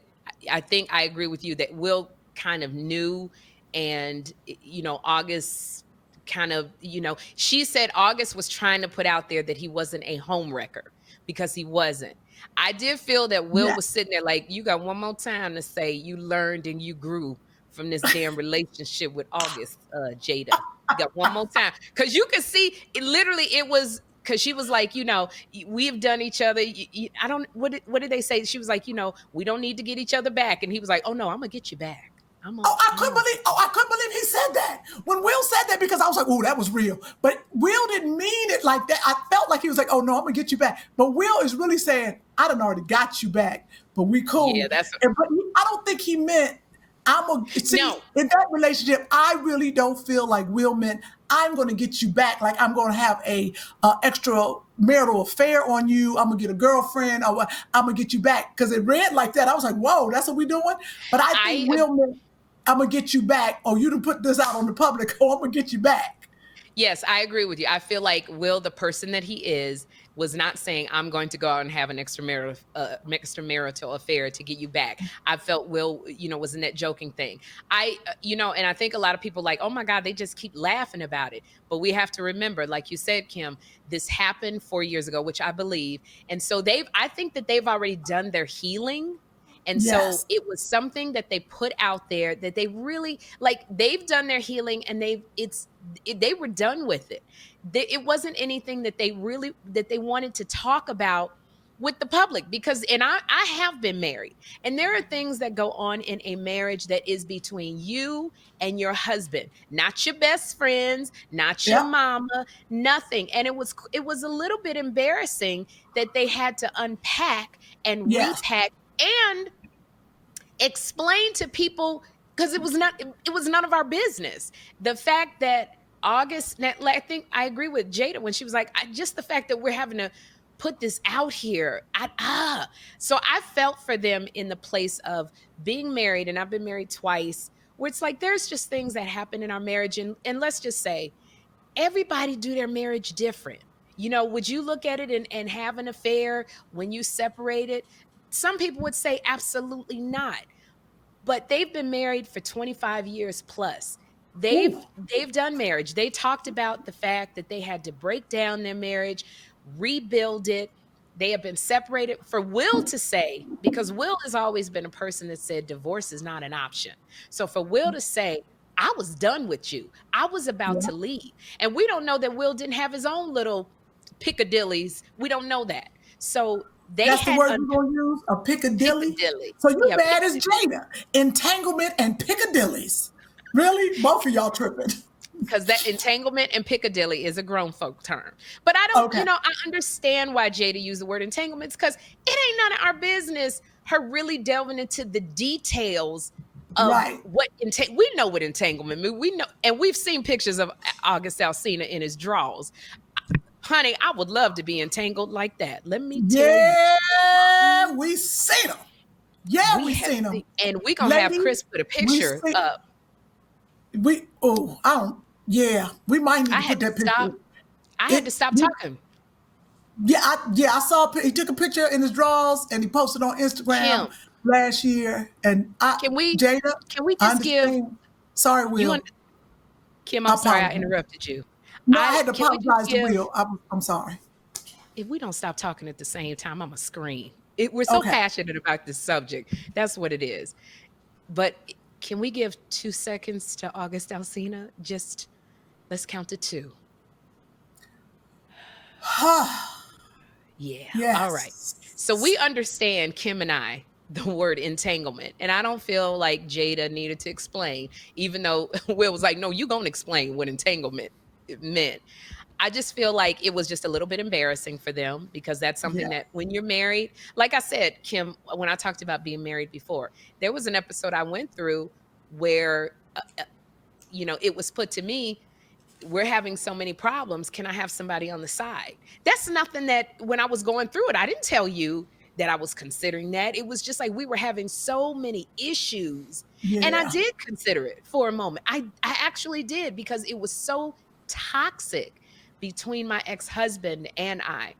I think I agree with you that Will kind of knew, and you know, August kind of, you know, she said August was trying to put out there that he wasn't a homewrecker, because he wasn't. I did feel that Will Yeah. was sitting there like, you got one more time to say you learned and you grew from this damn relationship with August, Jada. You got one more time. Because you could see, it literally, it was, because she was like, you know, we've done each other. I don't, what did they say? She was like, you know, we don't need to get each other back. And he was like, oh no, I'm going to get you back. I couldn't believe he said that. When Will said that, because I was like, oh, that was real. But Will didn't mean it like that. I felt like he was like, oh no, I'm gonna get you back. But Will is really saying, I done already got you back, but we Yeah, cool. that's, But I don't think he meant I'm gonna see no. in that relationship. I really don't feel like Will meant I'm gonna get you back. Like I'm gonna have a extra marital affair on you. I'm gonna get a girlfriend, or I'm gonna get you back. Because it read like that. I was like, whoa, that's what we doing. But I think Will meant I'm gonna get you back, or you done put this out on the public, or I'm gonna get you back. Yes, I agree with you. I feel like Will, the person that he is, was not saying, I'm going to go out and have an extramarital affair to get you back. I felt Will, you know, was in that joking thing. You know, and I think a lot of people like, oh my God, they just keep laughing about it. But we have to remember, like you said, Kym, this happened 4 years ago, which I believe. And so I think that they've already done their healing. And so Yes. it was something that they put out there that they really, like, they've done their healing, and they were done with it. It wasn't anything that they wanted to talk about with the public, because, and I have been married, and there are things that go on in a marriage that is between you and your husband, not your best friends, not your Yeah. mama, nothing. And it was a little bit embarrassing that they had to unpack and Yes. repack and explain to people, because it was none of our business. The fact that August, I think I agree with Jada when she was like, just the fact that we're having to put this out here. So I felt for them in the place of being married, and I've been married twice, where it's like there's just things that happen in our marriage, and let's just say everybody do their marriage different. You know, would you look at it and have an affair when you separated? Some people would say absolutely not. But they've been married for 25 years plus. They've done marriage. They talked about the fact that they had to break down their marriage, rebuild it. They have been separated. For Will to say, because Will has always been a person that said divorce is not an option. So for Will to say, I was done with you, I was about Yeah. to leave. And we don't know that Will didn't have his own little piccadillies. We don't know that. So They That's the had word a you're going to use? A Piccadilly? Piccadilly. So you Yeah, bad as Piccadilly. Jada. Entanglement and Piccadillys. Really? Both of y'all tripping. Because that entanglement and Piccadilly is a grown folk term. But I don't, Okay. I understand why Jada used the word entanglements because it ain't none of our business. Her really delving into the details of Right. what we know what entanglement means. We know, and we've seen pictures of August Alsina in his drawers. Honey, I would love to be entangled like that. Let me tell you, Yeah, we seen them. Yeah, we we have seen them. seen, and we gonna have Ladies, Chris put a we picture see. up. I don't. Yeah, we might need I to had put to that stop. picture. I had to stop talking. I saw. He took a picture in his drawers and he posted on Instagram Kym, last year. And can we Jada, can we I just give understand. Sorry, you and Will. Kim? I I'm sorry I apologize. interrupted you. No, I I had to can we just apologize to give Will. I'm sorry. if we don't stop talking at the same time, I'm a scream. We're so Okay. passionate about this subject. That's what it is. But can we give 2 seconds to August Alsina? Just let's count to two. Yeah. All right. Yes. So we understand, Kim and I, the word entanglement. And I don't feel like Jada needed to explain, even though Will was like, no, you're going to explain what entanglement meant. I just feel like it was just a little bit embarrassing for them because that's something Yeah. that when you're married, like I said, Kim, when I talked about being married before, there was an episode I went through where, it was put to me, we're having so many problems. Can I have somebody on the side? That's nothing that when I was going through it, I didn't tell you that I was considering that. It was just like we were having so many issues. And I Yeah. did consider it for a moment. I actually did because it was so toxic between my ex-husband and I.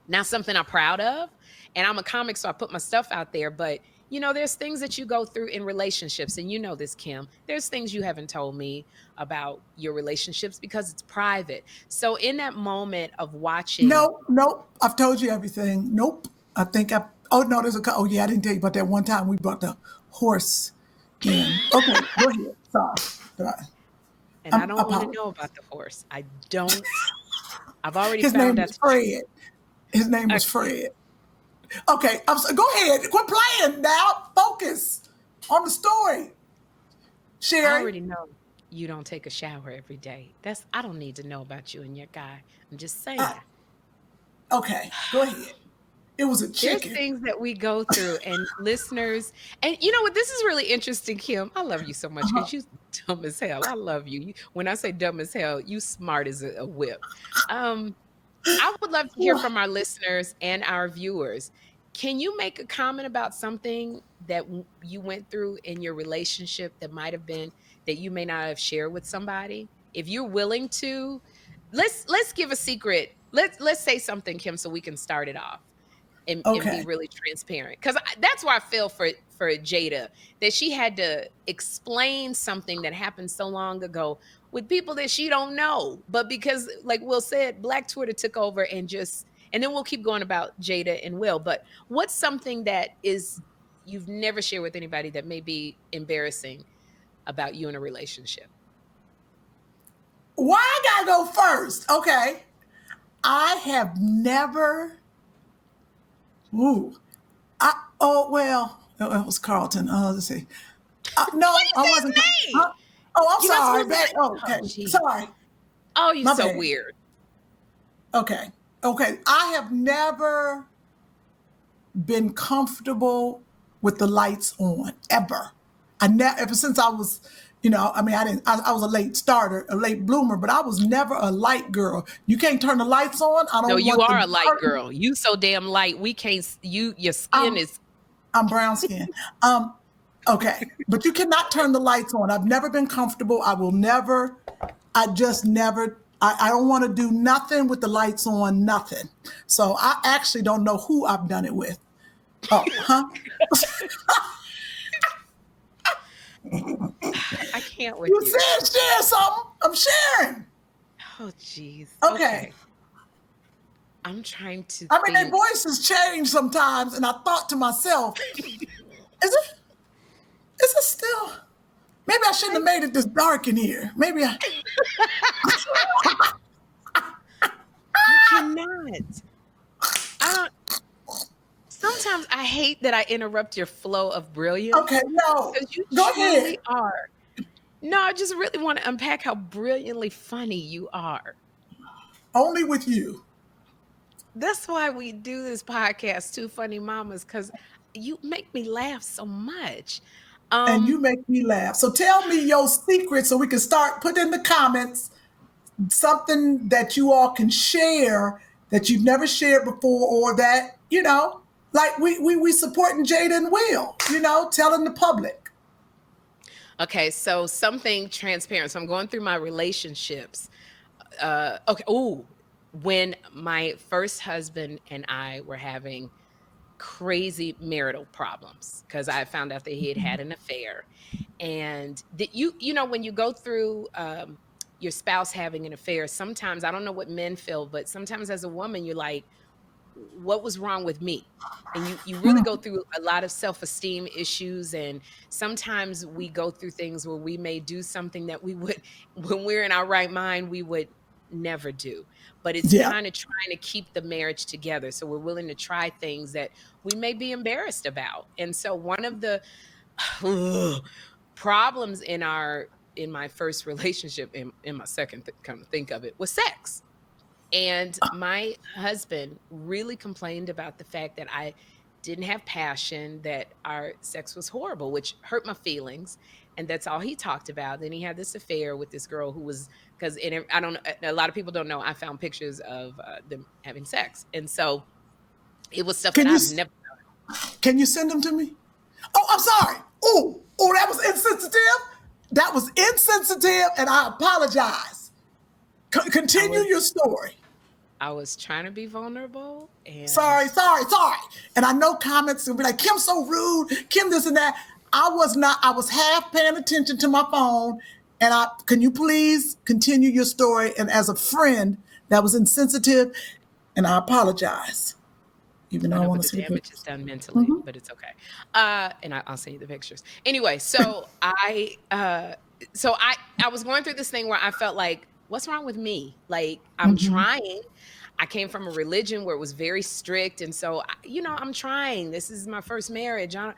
Now, something I'm proud of, and I'm a comic, so I put my stuff out there, but there's things that you go through in relationships, and you know this, Kim. There's things you haven't told me about your relationships because it's private. So in that moment of watching, Nope. I've told you everything. Nope. I think oh no, oh yeah, I didn't tell you about that one time we brought the horse in. Okay, go ahead. Sorry. and I don't want to Apologize. know about the horse. I don't. I've already His name found out was the truth. Fred. His name was Okay. Fred. Okay, go ahead. Quit playing now. Focus on the story. I Sherri. already know you don't take a shower every day. I don't need to know about you and your guy. I'm just saying. Okay, go ahead. It was a There's chicken. things that we go through, and listeners, and you know what? This is really interesting, Kim. I love you so much because you dumb as hell. I love you. When I say dumb as hell, you smart as a whip. I would love to hear from our listeners and our viewers. Can you make a comment about something that you went through in your relationship that might have been that you may not have shared with somebody? If you're willing to, let's give a secret. Let's say something, Kim, so we can start it off and be Okay. really transparent. Because that's why I feel for Jada, that she had to explain something that happened so long ago with people that she don't know. But because, like Will said, Black Twitter took over and then we'll keep going about Jada and Will. But what's something that you've never shared with anybody that may be embarrassing about you in a relationship? Why I gotta go first? Okay. I have never. Ooh. It was Carlton. Let's see. No, What is I his wasn't. name? I'm You're not sorry. supposed to say. Oh, Okay. geez. Sorry. Oh, you're My so bad. weird. Okay. I have never been comfortable with the lights on ever. Ever since I was, I was a late starter, a late bloomer, but I was never a light girl. You can't turn the lights on. I No, don't you want are the a light curtain. girl. You so damn light. We can't. Your skin I'm, is. I'm brown skin. Okay. But you cannot turn the lights on. I've never been comfortable. I just never, I don't want to do nothing with the lights on, nothing. So I actually don't know who I've done it with. Oh, huh? I can't with You you. said share something. I'm sharing. Oh, jeez. Okay. I'm trying to. I mean, their think. voices change sometimes, and I thought to myself, is it still? Maybe I shouldn't have made it this dark in here. Maybe I. I cannot. I don't. Sometimes I hate that I interrupt your flow of brilliance Okay, no, because you go truly ahead. are. No, I just really want to unpack how brilliantly funny you are. Only with you. That's why we do this podcast, Two Funny Mamas, because you make me laugh so much. And you Um, make me laugh. So tell me your secret so we can start. Put in the comments something that you all can share that you've never shared before, or that, like we supporting Jada and Will, telling the public. okay, so something transparent. So I'm going through my relationships. Okay. Oh, when my first husband and I were having crazy marital problems because I found out that he had had an affair, and that when you go through your spouse having an affair, sometimes I don't know what men feel, but sometimes as a woman you're like, what was wrong with me? And you really go through a lot of self-esteem issues, and sometimes we go through things where we may do something that we would when we're in our right mind we would never do. But it's Yeah. kind of trying to keep the marriage together, so we're willing to try things that we may be embarrassed about. And so one of the problems in my first relationship, in my second, come to think of it, was sex. And my husband really complained about the fact that I didn't have passion, that our sex was horrible, which hurt my feelings. And that's all he talked about. Then he had this affair with this girl who was, because I don't know, a lot of people don't know, I found pictures of them having sex. And so it was stuff that Can you I've never. can you send them to me? Oh, I'm sorry. Oh, that was insensitive. That was insensitive, and I apologize. Continue your story. I was trying to be vulnerable, and Sorry. And I know comments will be like, Kym's so rude, Kym this and that. I was not, I was half paying attention to my phone. And can you please continue your story? And as a friend, that was insensitive, and I apologize. Even though I I know, want but to the see the damage is pictures. done mentally, but it's okay. And I'll send you the pictures. Anyway, so I was going through this thing where I felt like, what's wrong with me? Like, I'm trying. I came from a religion where it was very strict, and so I'm trying. This is my first marriage. I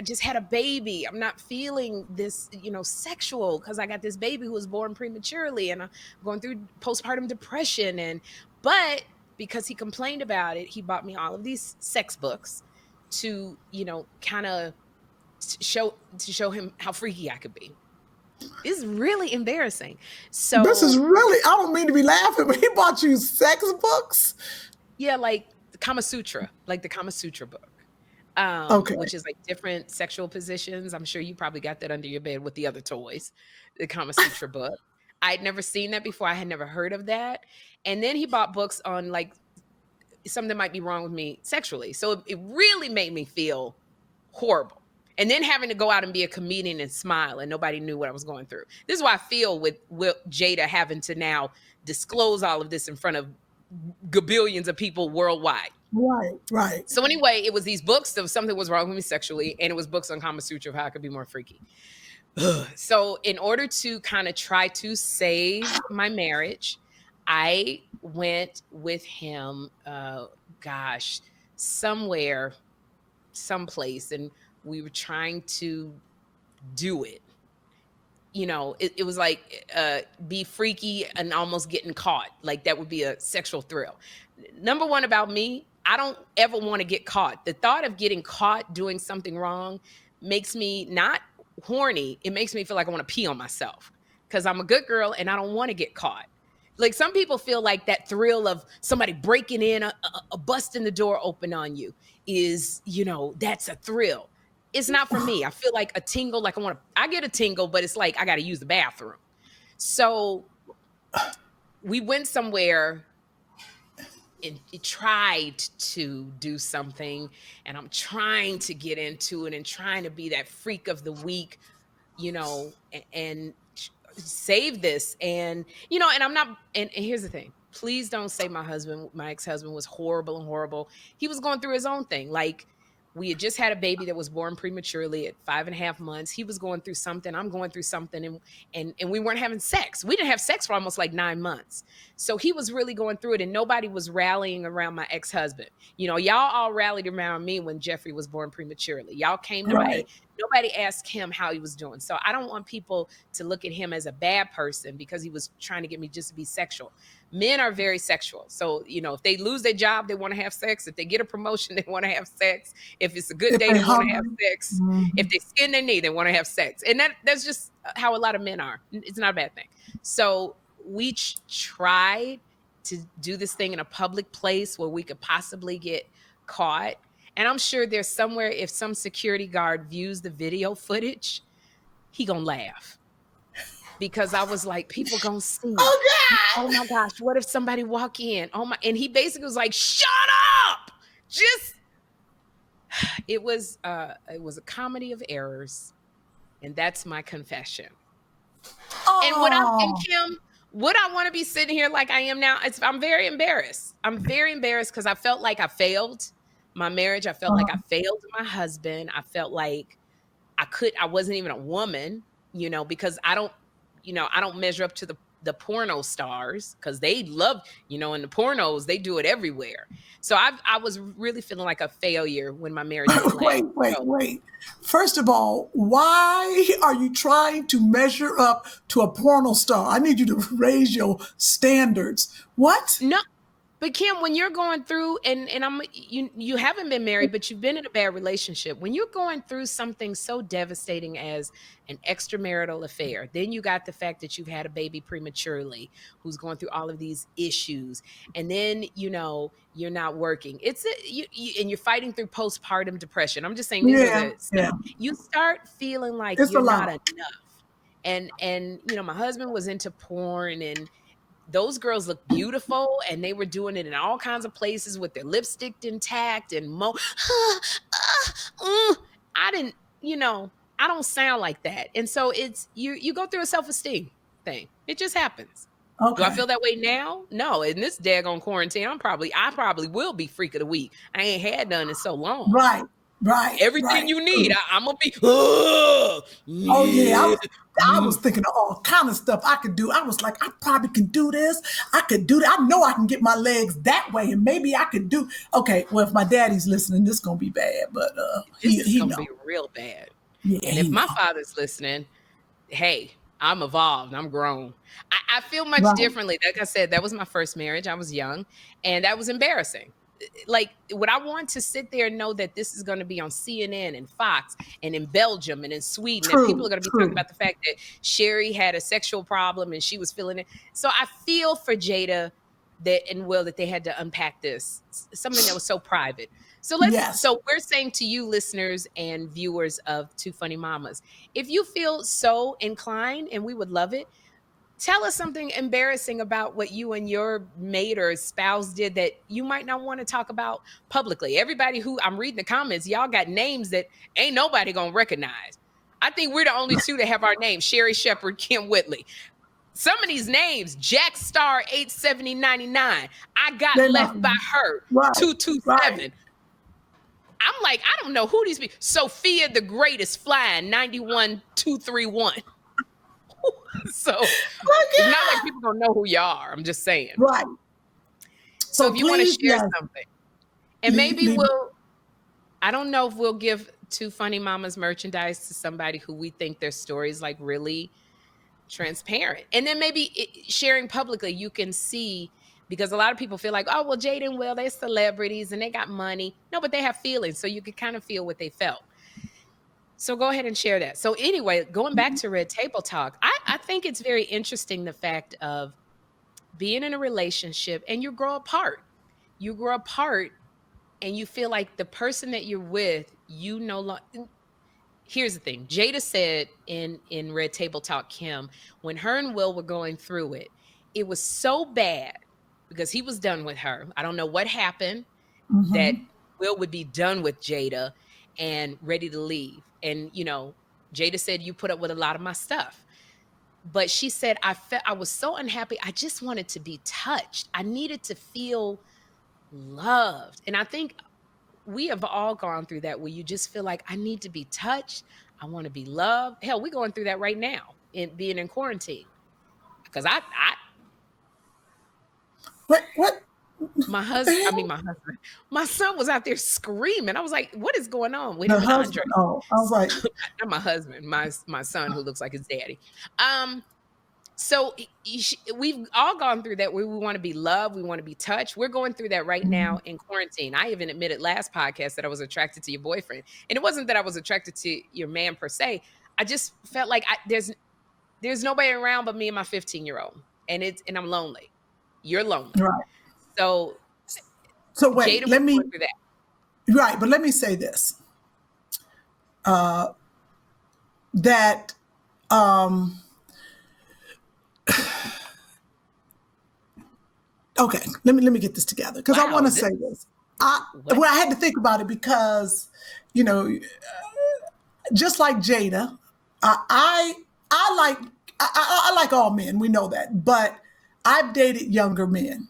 just had a baby. I'm not feeling this, sexual, because I got this baby who was born prematurely, and I'm going through postpartum depression. But because he complained about it, he bought me all of these sex books to, kind of show him how freaky I could be. It's really embarrassing. This is So really, I don't mean to be laughing, but he bought you sex books? yeah, like the Kama Sutra, like the Kama Sutra book. Okay. Which is like different sexual positions. I'm sure you probably got that under your bed with the other toys, the Kama Sutra book. I'd never seen that before. I had never heard of that. And then he bought books on like something might be wrong with me sexually. So it really made me feel horrible. And then having to go out and be a comedian and smile, and nobody knew what I was going through. This is why I feel with Jada having to now disclose all of this in front of gabillions of people worldwide. Right. So anyway, it was these books of something was wrong with me sexually, and it was books on Kama Sutra of how I could be more freaky. So in order to kind of try to save my marriage, I went with him, someplace, and we were trying to do it. It was like be freaky and almost getting caught. Like that would be a sexual thrill. Number one about me, I don't ever want to get caught. The thought of getting caught doing something wrong makes me not horny. It makes me feel like I want to pee on myself because I'm a good girl and I don't want to get caught. Like some people feel like that thrill of somebody breaking in, a busting the door open on you is, that's a thrill. It's not for me. I feel like a tingle, like I get a tingle, but it's like I got to use the bathroom. So we went somewhere and tried to do something, and I'm trying to get into it and trying to be that freak of the week, and save this. And, and I'm not, and here's the thing. Please don't say my ex-husband was horrible and horrible. He was going through his own thing. Like, We had just had a baby that was born prematurely at 5.5 months. He was going through something. I'm going through something. And we weren't having sex. We didn't have sex for almost like 9 months. So he was really going through it. And nobody was rallying around my ex-husband. You know, y'all all rallied around me when Jeffrey was born prematurely. Y'all came to me. Nobody asked him how he was doing. So I don't want people to look at him as a bad person because he was trying to get me just to be sexual. Men are very sexual. So, you know, if they lose their job, they want to have sex. If they get a promotion, they want to have sex. If it's a good day, they want to have sex. If they skin their knee, they want to have sex. And that's just how a lot of men are. It's not a bad thing. So we tried to do this thing in a public place where we could possibly get caught. And I'm sure there's somewhere, if some security guard views the video footage, he gonna laugh. Because I was like, people gonna see. Oh my gosh, what if somebody walk in? Oh my, and he basically was like, shut up! Just, it was a comedy of errors. And that's my confession. And Kym, would I want to be sitting here like I am now? I'm very embarrassed. I'm very embarrassed because I felt like I failed my marriage. I felt like I failed my husband. I felt like I wasn't even a woman, you know, because I don't measure up to the porno stars because they love, you know, in the pornos, they do it everywhere. So I was really feeling like a failure when my marriage didn't last. Wait. First of all, why are you trying to measure up to a porno star? I need you to raise your standards. What? No. But Kym, when you're going through, and you haven't been married, but you've been in a bad relationship. When you're going through something so devastating as an extramarital affair, then you got the fact that you've had a baby prematurely, who's going through all of these issues, and then you know you're not working. And you're fighting through postpartum depression. I'm just saying these are you start feeling like you're not enough. And you know, my husband was into porn and those girls look beautiful and they were doing it in all kinds of places with their lipstick intact and I didn't, you know, I don't sound like that. And so it's, you go through a self-esteem thing. It just happens. Okay. Do I feel that way now? No. In this daggone quarantine, I probably will be freak of the week. I ain't had none in so long. Right. Everything you need. I'm gonna be. I was thinking of all kind of stuff I could do. I was like, I probably can do this. I could do that. I know I can get my legs that way, and maybe I could do. Okay, well, if my daddy's listening, this is gonna be bad. But this is gonna be real bad. Yeah, and if my father's listening, hey, I'm evolved. I'm grown. I feel much differently. Like I said, that was my first marriage. I was young, and that was embarrassing. Like, would I want to sit there and know that this is going to be on CNN and Fox and in Belgium and in Sweden and people are going to be talking about the fact that Sherri had a sexual problem and she was feeling it. So I feel for Jada that they had to unpack this, something that was so private. So so we're saying to you listeners and viewers of Two Funny Mamas, if you feel so inclined, and we would love it, tell us something embarrassing about what you and your mate or spouse did that you might not want to talk about publicly. Everybody who I'm reading the comments, y'all got names that ain't nobody gonna recognize. I think we're the only two that have our names: Sherri Shepherd, Kym Whitley. Some of these names, Jack Star 87099. I got left by her 227. I'm like, I don't know who these people. Sophia the Greatest flying 91231. So it's not like people don't know who you are. I'm just saying. Right. So if you want to share something, and maybe I don't know if we'll give Two Funny Mamas merchandise to somebody who we think their story is like really transparent. And then maybe sharing publicly, you can see, because a lot of people feel like, oh, well, Jada and Will, they're celebrities and they got money. No, but they have feelings. So you can kind of feel what they felt. So go ahead and share that. So anyway, going back to Red Table Talk, I think it's very interesting, the fact of being in a relationship and you grow apart. You grow apart and you feel like the person that you're with, you no longer. Here's the thing. Jada said in Red Table Talk, Kym, when her and Will were going through it, it was so bad because he was done with her. I don't know what happened that Will would be done with Jada and ready to leave. And, you know, Jada said, you put up with a lot of my stuff. But she said, I was so unhappy. I just wanted to be touched. I needed to feel loved. And I think we have all gone through that where you just feel like I need to be touched. I want to be loved. Hell, we're going through that right now in being in quarantine. Because What? my husband, my son was out there screaming. I was like, what is going on with The him and Andre? husband. Oh, I was like, Not my husband, my son who looks like his daddy. So we've all gone through that where we want to be loved, we want to be touched. We're going through that right now in quarantine. I even admitted last podcast that I was attracted to your boyfriend, and it wasn't that I was attracted to your man per se. I just felt like there's nobody around but me and my 15-year-old, and I'm lonely. You're lonely, right. so wait, Jada went through that. Right, but let me say this. Okay, let me get this together because I want to say this. I had to think about it because, just like Jada, I like all men. We know that, but I've dated younger men,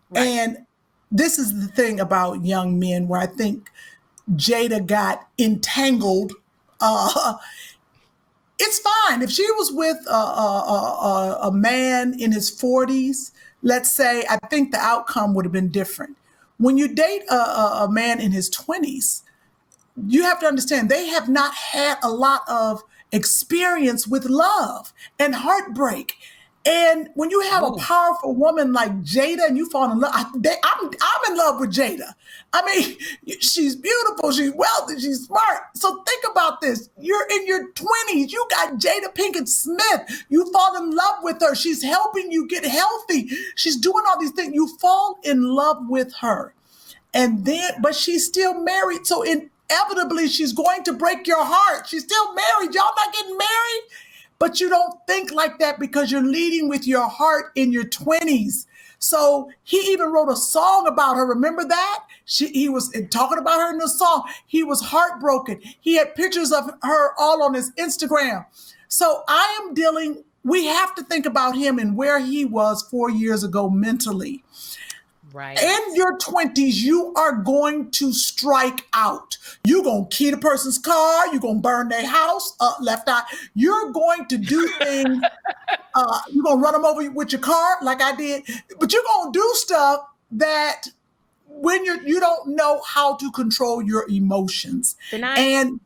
Right. and this is the thing about young men where I think Jada got entangled. It's fine if she was with a man in his 40s. Let's say, I think the outcome would have been different. When you date a man in his 20s, you have to understand they have not had a lot of experience with love and heartbreak. And when you have a powerful woman like Jada and you fall in love, I'm in love with Jada. I mean, she's beautiful, she's wealthy, she's smart. So think about this. You're in your 20s. You got Jada Pinkett Smith. You fall in love with her. She's helping you get healthy. She's doing all these things. You fall in love with her. And then, but she's still married. So inevitably, she's going to break your heart. She's still married. Y'all not getting married? But you don't think like that because you're leading with your heart in your 20s. So he even wrote a song about her. Remember that? He was talking about her in the song. He was heartbroken. He had pictures of her all on his Instagram. So we have to think about him and where he was 4 years ago mentally. Right. In your 20s, you are going to strike out. You're going to key the person's car. You're going to burn their house, left eye. You're going to do things. You're going to run them over with your car like I did. But you're going to do stuff that when you don't know how to control your emotions. And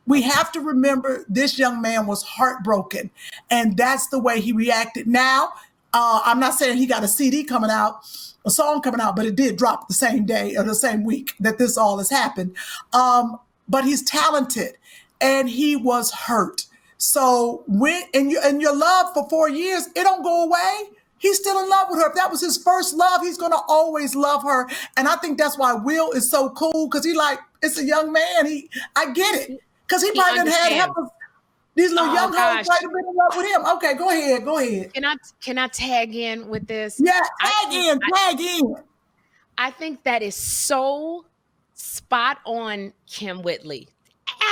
we have to remember this young man was heartbroken. And that's the way he reacted. Now, I'm not saying he got a CD coming out, a song coming out, but it did drop the same day or the same week that this all has happened. But he's talented and he was hurt. So your love for 4 years, it don't go away. He's still in love with her. If that was his first love, he's going to always love her. And I think that's why Will is so cool because it's a young man. I get it. Because he probably didn't have help. These little young hoes might have been in love with him. Okay, go ahead. Can I tag in with this? Yeah, tag in. I think that is so spot on, Kym Whitley.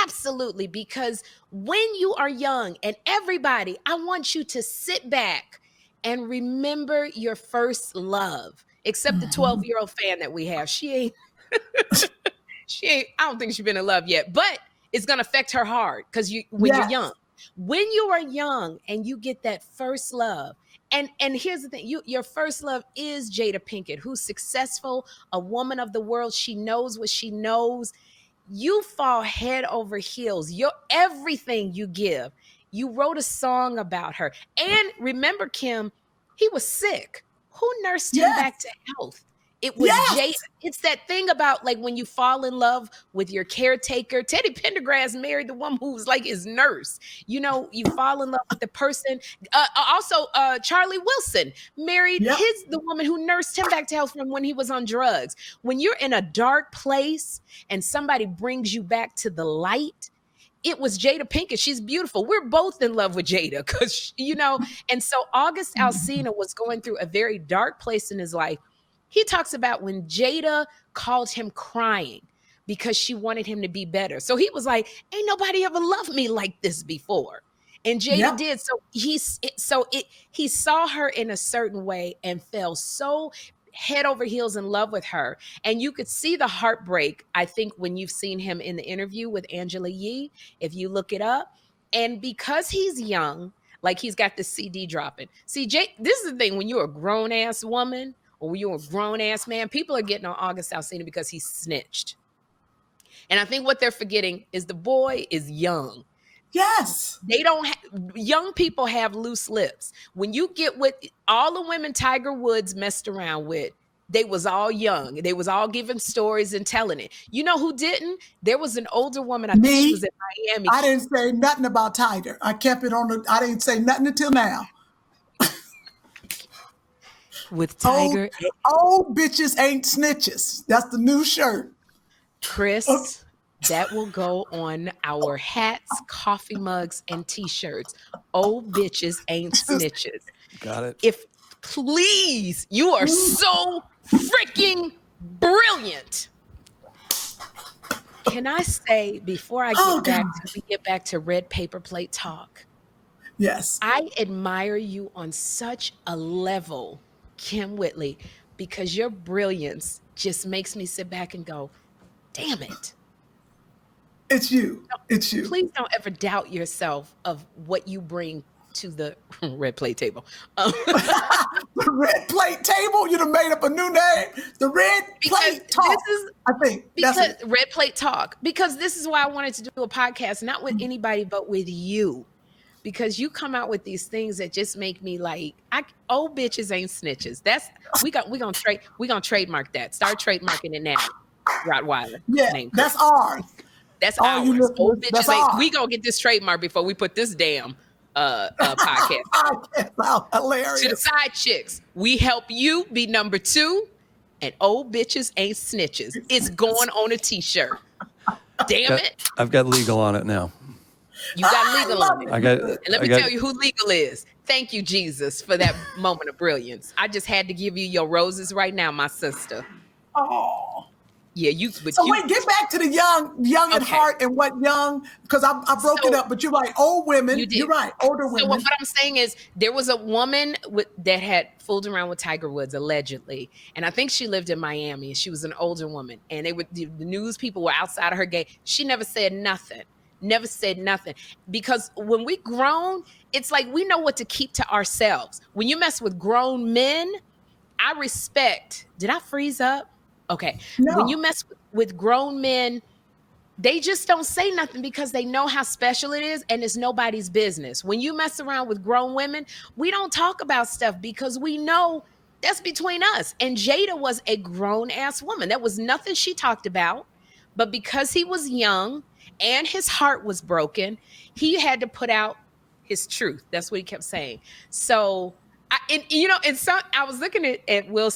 Absolutely, because when you are young, and everybody, I want you to sit back and remember your first love, except the 12-year-old fan that we have. She ain't, I don't think she's been in love yet, but it's going to affect her hard because when you're young. When you are young and you get that first love, and here's the thing, your first love is Jada Pinkett, who's successful, a woman of the world. She knows what she knows. You fall head over heels. Everything you give. You wrote a song about her. And remember, Kym, he was sick. Who nursed him back to health? It was Jada. It's that thing about like when you fall in love with your caretaker. Teddy Pendergrass married the woman who was like his nurse. You fall in love with the person. Also, Charlie Wilson married the woman who nursed him back to health from when he was on drugs. When you're in a dark place and somebody brings you back to the light, it was Jada Pinkett. She's beautiful. We're both in love with Jada because, and so August Alsina was going through a very dark place in his life. He talks about when Jada called him crying because she wanted him to be better. So he was like, ain't nobody ever loved me like this before. And Jada did. So he saw her in a certain way and fell so, head over heels in love with her. And you could see the heartbreak, I think, when you've seen him in the interview with Angela Yee, if you look it up. And because he's young, like he's got the CD dropping. See, Jay, this is the thing, when you're a grown ass woman or when you're a grown ass man, people are getting on August Alsina because he snitched. And I think what they're forgetting is the boy is young. Yes. They don't young people have loose lips. When you get with all the women Tiger Woods messed around with, they was all young. They was all giving stories and telling it. You know who didn't? There was an older woman, I think she was in Miami. I didn't say nothing about Tiger. I kept it on I didn't say nothing until now. With Tiger. Old bitches ain't snitches. That's the new shirt. Chris, that will go on our hats, coffee mugs, and t-shirts. Old bitches ain't snitches. Got it. If please, you are so freaking brilliant. Can I say, before I get back to red paper plate talk? Yes. I admire you on such a level, Kym Whitley, because your brilliance just makes me sit back and go, damn it. It's you. It's you. Please don't ever doubt yourself of what you bring to the red plate table. The red plate table? You done made up a new name? The red plate talk. I think. Because red plate talk. Because this is why I wanted to do a podcast, not with anybody, but with you. Because you come out with these things that just make me like, old bitches ain't snitches. That's we gonna trademark that. Start trademarking it now. Rottweiler. Yeah, that's ours. That's ours. Old bitches ain't. We gonna get this trademark before we put this damn podcast. Wow, hilarious. To the side chicks, we help you be number 2, and old bitches ain't snitches. It's going on a t-shirt. Damn it! I've got legal on it now. You got legal on it. And let me tell you who legal is. Thank you, Jesus, for that moment of brilliance. I just had to give you your roses right now, my sister. Oh. Yeah, wait, get back to the young at heart and what young, because I broke it up, but you're right, old women. You're right, older women. So what I'm saying is there was a woman that had fooled around with Tiger Woods, allegedly, and I think she lived in Miami, and she was an older woman, and the news people were outside of her gate. She never said nothing. Never said nothing. Because when we grown, it's like we know what to keep to ourselves. When you mess with grown men, I respect. Did I freeze up? Okay. No. When you mess with grown men, they just don't say nothing because they know how special it is and it's nobody's business. When you mess around with grown women, we don't talk about stuff because we know that's between us. And Jada was a grown-ass woman. That was nothing she talked about. But because he was young and his heart was broken, he had to put out his truth. That's what he kept saying. So, I was looking at Will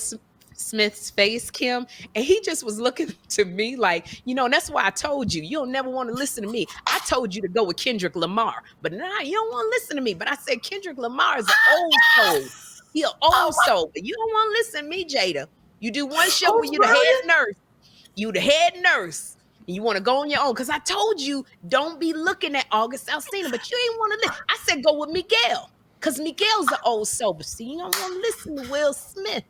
Smith's face, Kym, and he just was looking to me like, and that's why I told you, you don't never want to listen to me. I told you to go with Kendrick Lamar, but nah, you don't want to listen to me. But I said Kendrick Lamar is an old soul. He an old soul, but you don't want to listen to me, Jada. You do one show where you the head nurse. You the head nurse. And you want to go on your own. Because I told you, don't be looking at August Alsina, but you ain't want to listen. I said, go with Miguel. Because Miguel's the old soul. But see, you don't want to listen to Will Smith.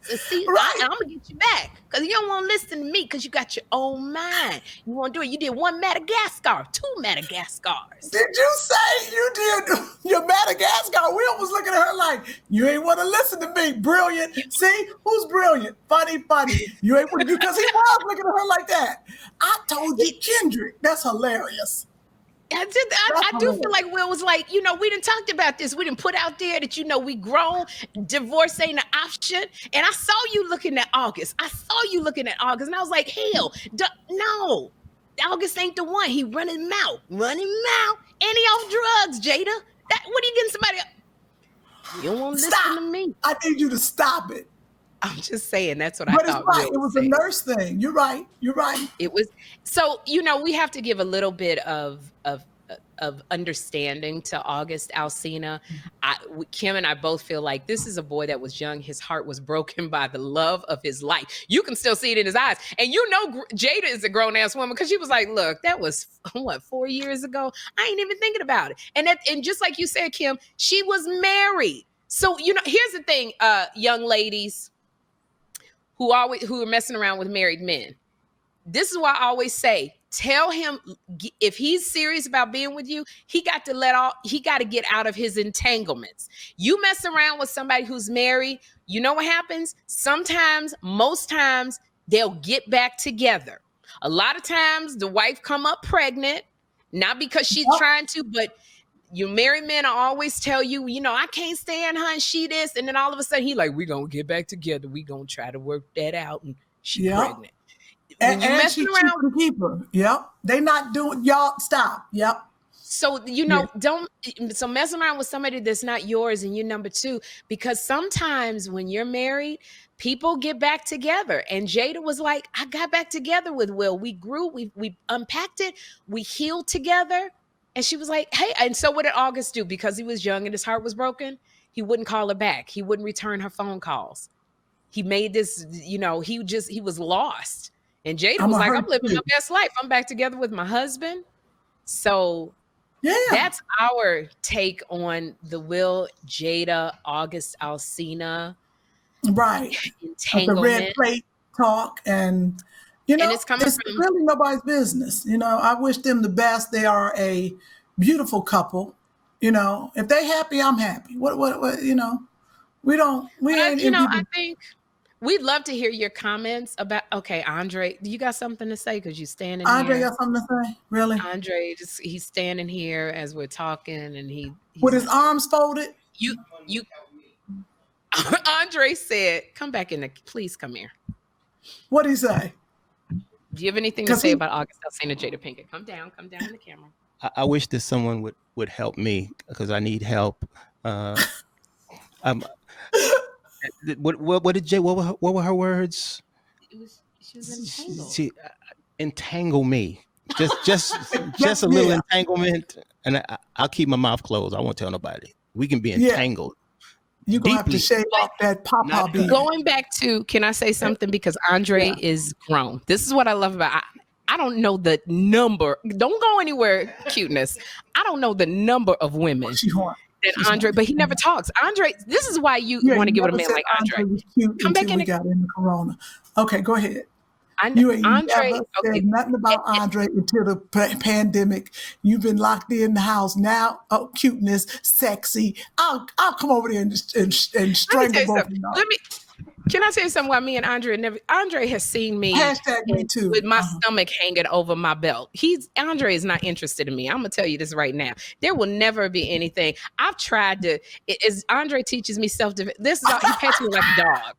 So see, I'm going to get you back. Because you don't want to listen to me because you got your own mind. You want to do it. You did 1 Madagascar, 2 Madagascars. Did you say you did your Madagascar? Will was looking at her like, you ain't want to listen to me. Brilliant. See, who's brilliant? Funny. You ain't want to, because he was looking at her like that. I told you Kendrick. That's hilarious. I do feel like Will was like, we done talked about this. We done put out there that, we grown. Divorce ain't an option. And I saw you looking at August. And I was like, hell, no. August ain't the one. He running mouth. And he on drugs, Jada. What are you getting somebody? You don't want to listen to me. I need you to stop it. I'm just saying that's what I thought. But it's right. It was a nurse thing. You're right. It was. So, we have to give a little bit of understanding to August Alsina. Kym and I both feel like this is a boy that was young. His heart was broken by the love of his life. You can still see it in his eyes. And Jada is a grown-ass woman because she was like, look, that was, 4 years ago? I ain't even thinking about it. And just like you said, Kym, she was married. So, here's the thing, young ladies. who are messing around with married men. This is why I always say, tell him if he's serious about being with you, he got to get out of his entanglements. You mess around with somebody who's married, you know what happens? Sometimes, most times, they'll get back together. A lot of times the wife come up pregnant, not because she's trying to, but you married men always tell you, I can't stand her and she this. And then all of a sudden he like, we going to get back together. We going to try to work that out. And she's pregnant. And she around, keep her. Yep. They not doing, y'all stop. Yep. So, so mess around with somebody that's not yours and you're number two, because sometimes when you're married, people get back together. And Jada was like, I got back together with Will. We grew, we unpacked it, we healed together. And she was like, hey, and so what did August do? Because he was young and his heart was broken, he wouldn't call her back. He wouldn't return her phone calls. He made this, he was lost. And Jada was like, I'm living my best life. I'm back together with my husband. So that's our take on the Will, Jada, August Alsina. Right. Entanglement. The red plate talk. And, and it's really nobody's business. I wish them the best. They are a beautiful couple. If they happy, I'm happy. What, I think we'd love to hear your comments about, okay, Andre, you got something to say? Because you're standing here. Andre got something to say? Really? Andre, he's standing here as we're talking and he's with his arms folded? You Andre said, come back in please come here. What'd he say? Do you have anything to say about August Alsina, Jada Pinkett? Come down in the camera. I wish that someone would help me because I need help. What were her words? She was entangled. She entangle me. Just a little entanglement, and I'll keep my mouth closed. I won't tell nobody. We can be entangled. You're going to have to shave off that papa beard. Going back to, can I say something? Because Andre is grown. This is what I love about I don't know the number. Don't go anywhere, cuteness. I don't know the number of women that Andre, but he never talks. Andre, this is why you want to get with a man like Andre. Come back in. We got in the corona. Okay, go ahead. You ain't never said nothing about Andre until the pandemic. You've been locked in the house now. Oh, cuteness, sexy. I'll come over there and strangle both of y'all. Can I tell you something? Why me and Andre has seen me, me too, with my stomach hanging over my belt. Andre is not interested in me. I'm gonna tell you this right now. There will never be anything. I've tried to. As Andre teaches me self-defense. This is all, he pets me like a dog.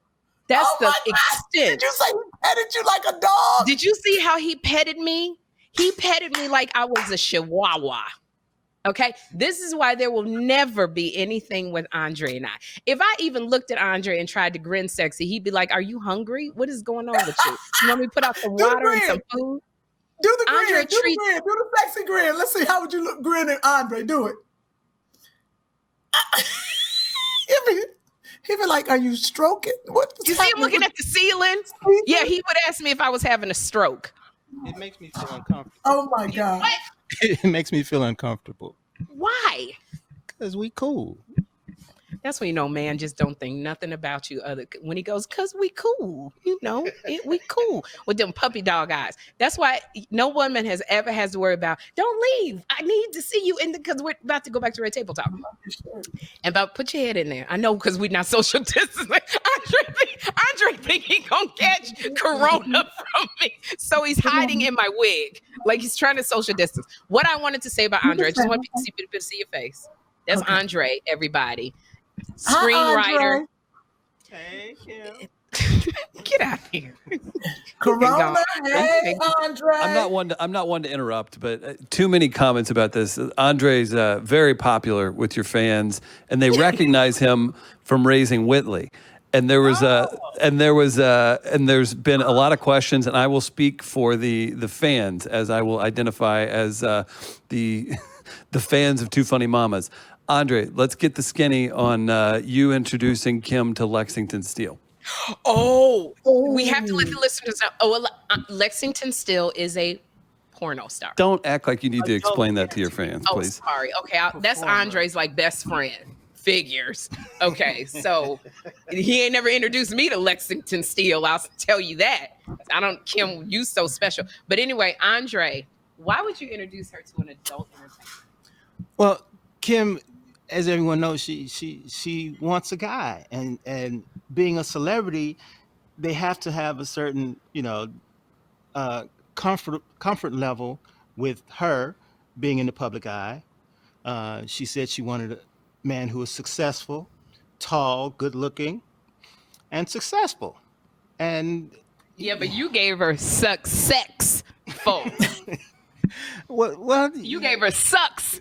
That's the extent. Did you say he petted you like a dog? Did you see how he petted me? He petted me like I was a chihuahua. Okay, this is why there will never be anything with Andre and I. If I even looked at Andre and tried to grin sexy, he'd be like, "Are you hungry? What is going on with you? You want me to put out some water and some food?" Do the grin. Do the sexy grin. Let's see, how would you look grinning, Andre? Do it. He'd be like, "Are you stroking?" You see him looking at the ceiling? Yeah, he would ask me if I was having a stroke. It makes me feel uncomfortable. Oh my God. What? It makes me feel uncomfortable. Why? Because we cool. That's when man just don't think nothing about you when he goes, "Cause we cool, we cool," with them puppy dog eyes. That's why no woman has to worry about, don't leave, I need to see you because we're about to go back to Red Table Talk. And put your head in there. I know, because we're not social distancing. Andre think he gonna catch corona from me, so he's hiding in my wig, like he's trying to social distance. What I wanted to say about Andre, I just want people to see your face. That's okay. Andre, everybody. Screenwriter. Thank you. Get out of here. Corona. Hey, Andre. I'm not one to interrupt, but too many comments about this. Andre's very popular with your fans, and they recognize him from Raising Whitley. And there's been a lot of questions, and I will speak for the fans, as I will identify as the fans of Two Funny Mamas. Andre, let's get the skinny on you introducing Kym to Lexington Steele. Oh, we have to let the listeners know. Lexington Steele is a porno star. Don't act like you need to explain that to your fans, please. Oh, sorry. Okay, that's Andre's best friend. figures. Okay, so he ain't never introduced me to Lexington Steel. I'll tell you that. Kym, you so special. But anyway, Andre, why would you introduce her to an adult entertainer? Well, Kym, as everyone knows, she wants a guy, and being a celebrity, they have to have a certain, comfort level with her being in the public eye. She said she wanted a man who was successful, tall, good looking, and successful. And yeah, but you gave her sex, folks. well, you gave her sex.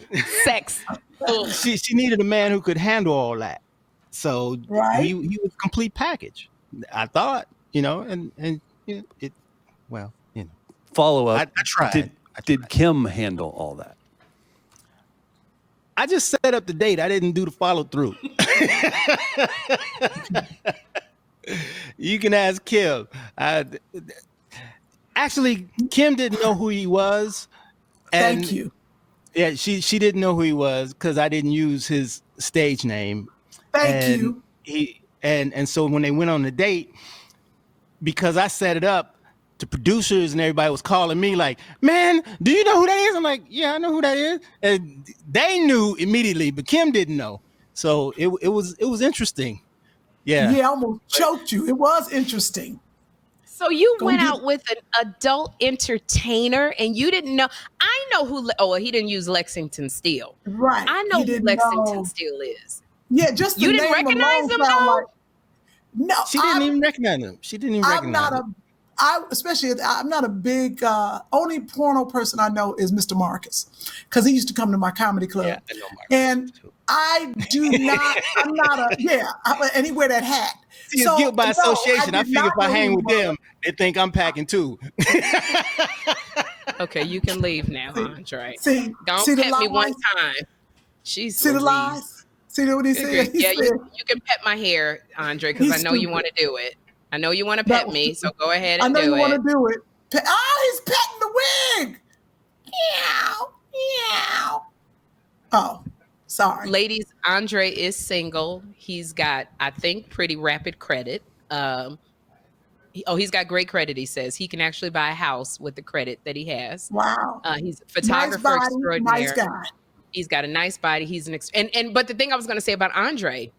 She needed a man who could handle all that. So Right. he was a complete package, I thought, and it. Well, Follow up. I tried. Did Kym handle all that? I just set up the date. I didn't do the follow through. You can ask Kym. Actually, Kym didn't know who he was. And Thank you. Yeah, she didn't know who he was because I didn't use his stage name. Thank you. And so when they went on the date, because I set it up, the producers and everybody was calling me like, "Man, do you know who that is?" I'm like, "Yeah, I know who that is." And they knew immediately, but Kym didn't know. So it was interesting. Yeah. Yeah, I almost choked you. It was interesting. So you went out with an adult entertainer and you didn't know. I know who. Oh, well, he didn't use Lexington Steel. Right. I know who Lexington Steel is. Yeah, just the you didn't name recognize him, sound though? like, no, She didn't even recognize him. She didn't even recognize him. I'm not a big, only porno person I know is Mr. Marcus, because he used to come to my comedy club. Yeah, I know Marcus and too. I do not, I'm not and he wear that hat. See, it's guilt by association. I figure if I hang with them, they think I'm packing too. Okay, you can leave now, Andre. Don't see pet me one time. She's see the lies. See what he said? Yeah, you can pet my hair, Andre, because I know you want to do it. I know you want to pet me, so go ahead and do it. I know you want to do it. He's petting the wig. Meow, meow. Oh, sorry. Ladies, Andre is single. He's got, I think, pretty rapid credit. He's got great credit, he says. He can actually buy a house with the credit that he has. Wow. He's a photographer extraordinaire. Nice guy. He's got a nice body. He's but the thing I was going to say about Andre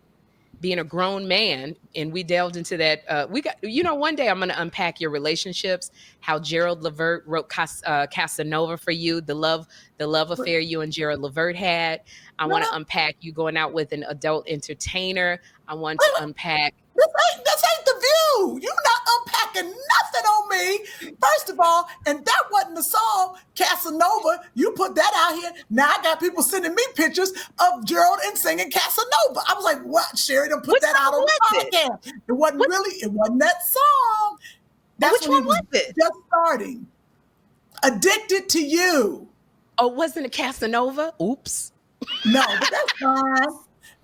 being a grown man, and we delved into that. One day I'm going to unpack your relationships, how Gerald Levert wrote Casanova for you, the love affair you and Gerald Levert had. I want to unpack you going out with an adult entertainer. I want to unpack. This ain't the view. You're not unpacking nothing on me. First of all, and that wasn't the song, Casanova. You put that out here. Now I got people sending me pictures of Gerald and singing Casanova. I was like, what? Sherri done put that out on the podcast. It wasn't that song. Which one was it? Just starting. Addicted to You. Oh, wasn't it Casanova? Oops. No, but that's fine.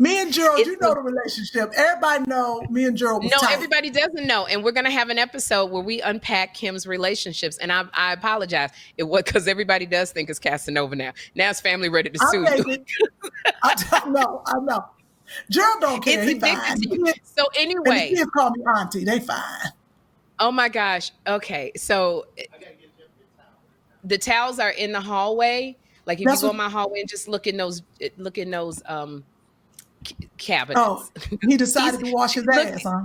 Me and Gerald, you know the relationship. Everybody know me and Gerald was tight. Everybody doesn't know. And we're going to have an episode where we unpack Kym's relationships. And I apologize. It was because everybody does think it's Casanova now. Now it's family ready to sue you. I know. Gerald don't care. He's fine. So anyway. And the kids call me auntie. They fine. Oh my gosh. Okay. So the towels are in the hallway. Like if you go in my hallway and just look in those cabinets. Oh, he decided to wash his ass, huh?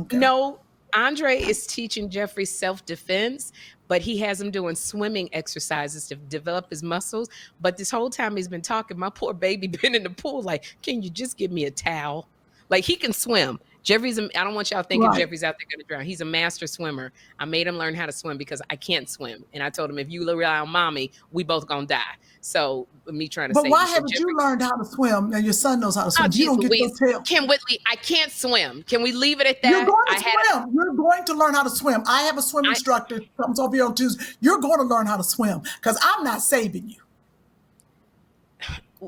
Okay. No, Andre is teaching Jeffrey self-defense, but he has him doing swimming exercises to develop his muscles. But this whole time he's been talking, my poor baby been in the pool like, can you just give me a towel? Like he can swim. I don't want y'all thinking Jeffrey's out there going to drown. He's a master swimmer. I made him learn how to swim because I can't swim. And I told him, if you rely on mommy, we both going to die. So me trying to say. But why haven't you learned how to swim and your son knows how to swim? You don't get no tail. Kym Whitley, I can't swim. Can we leave it at that? You're going to swim. You're going to learn how to swim. I have a swim instructor comes over here on Tuesday. You're going to learn how to swim because I'm not saving you.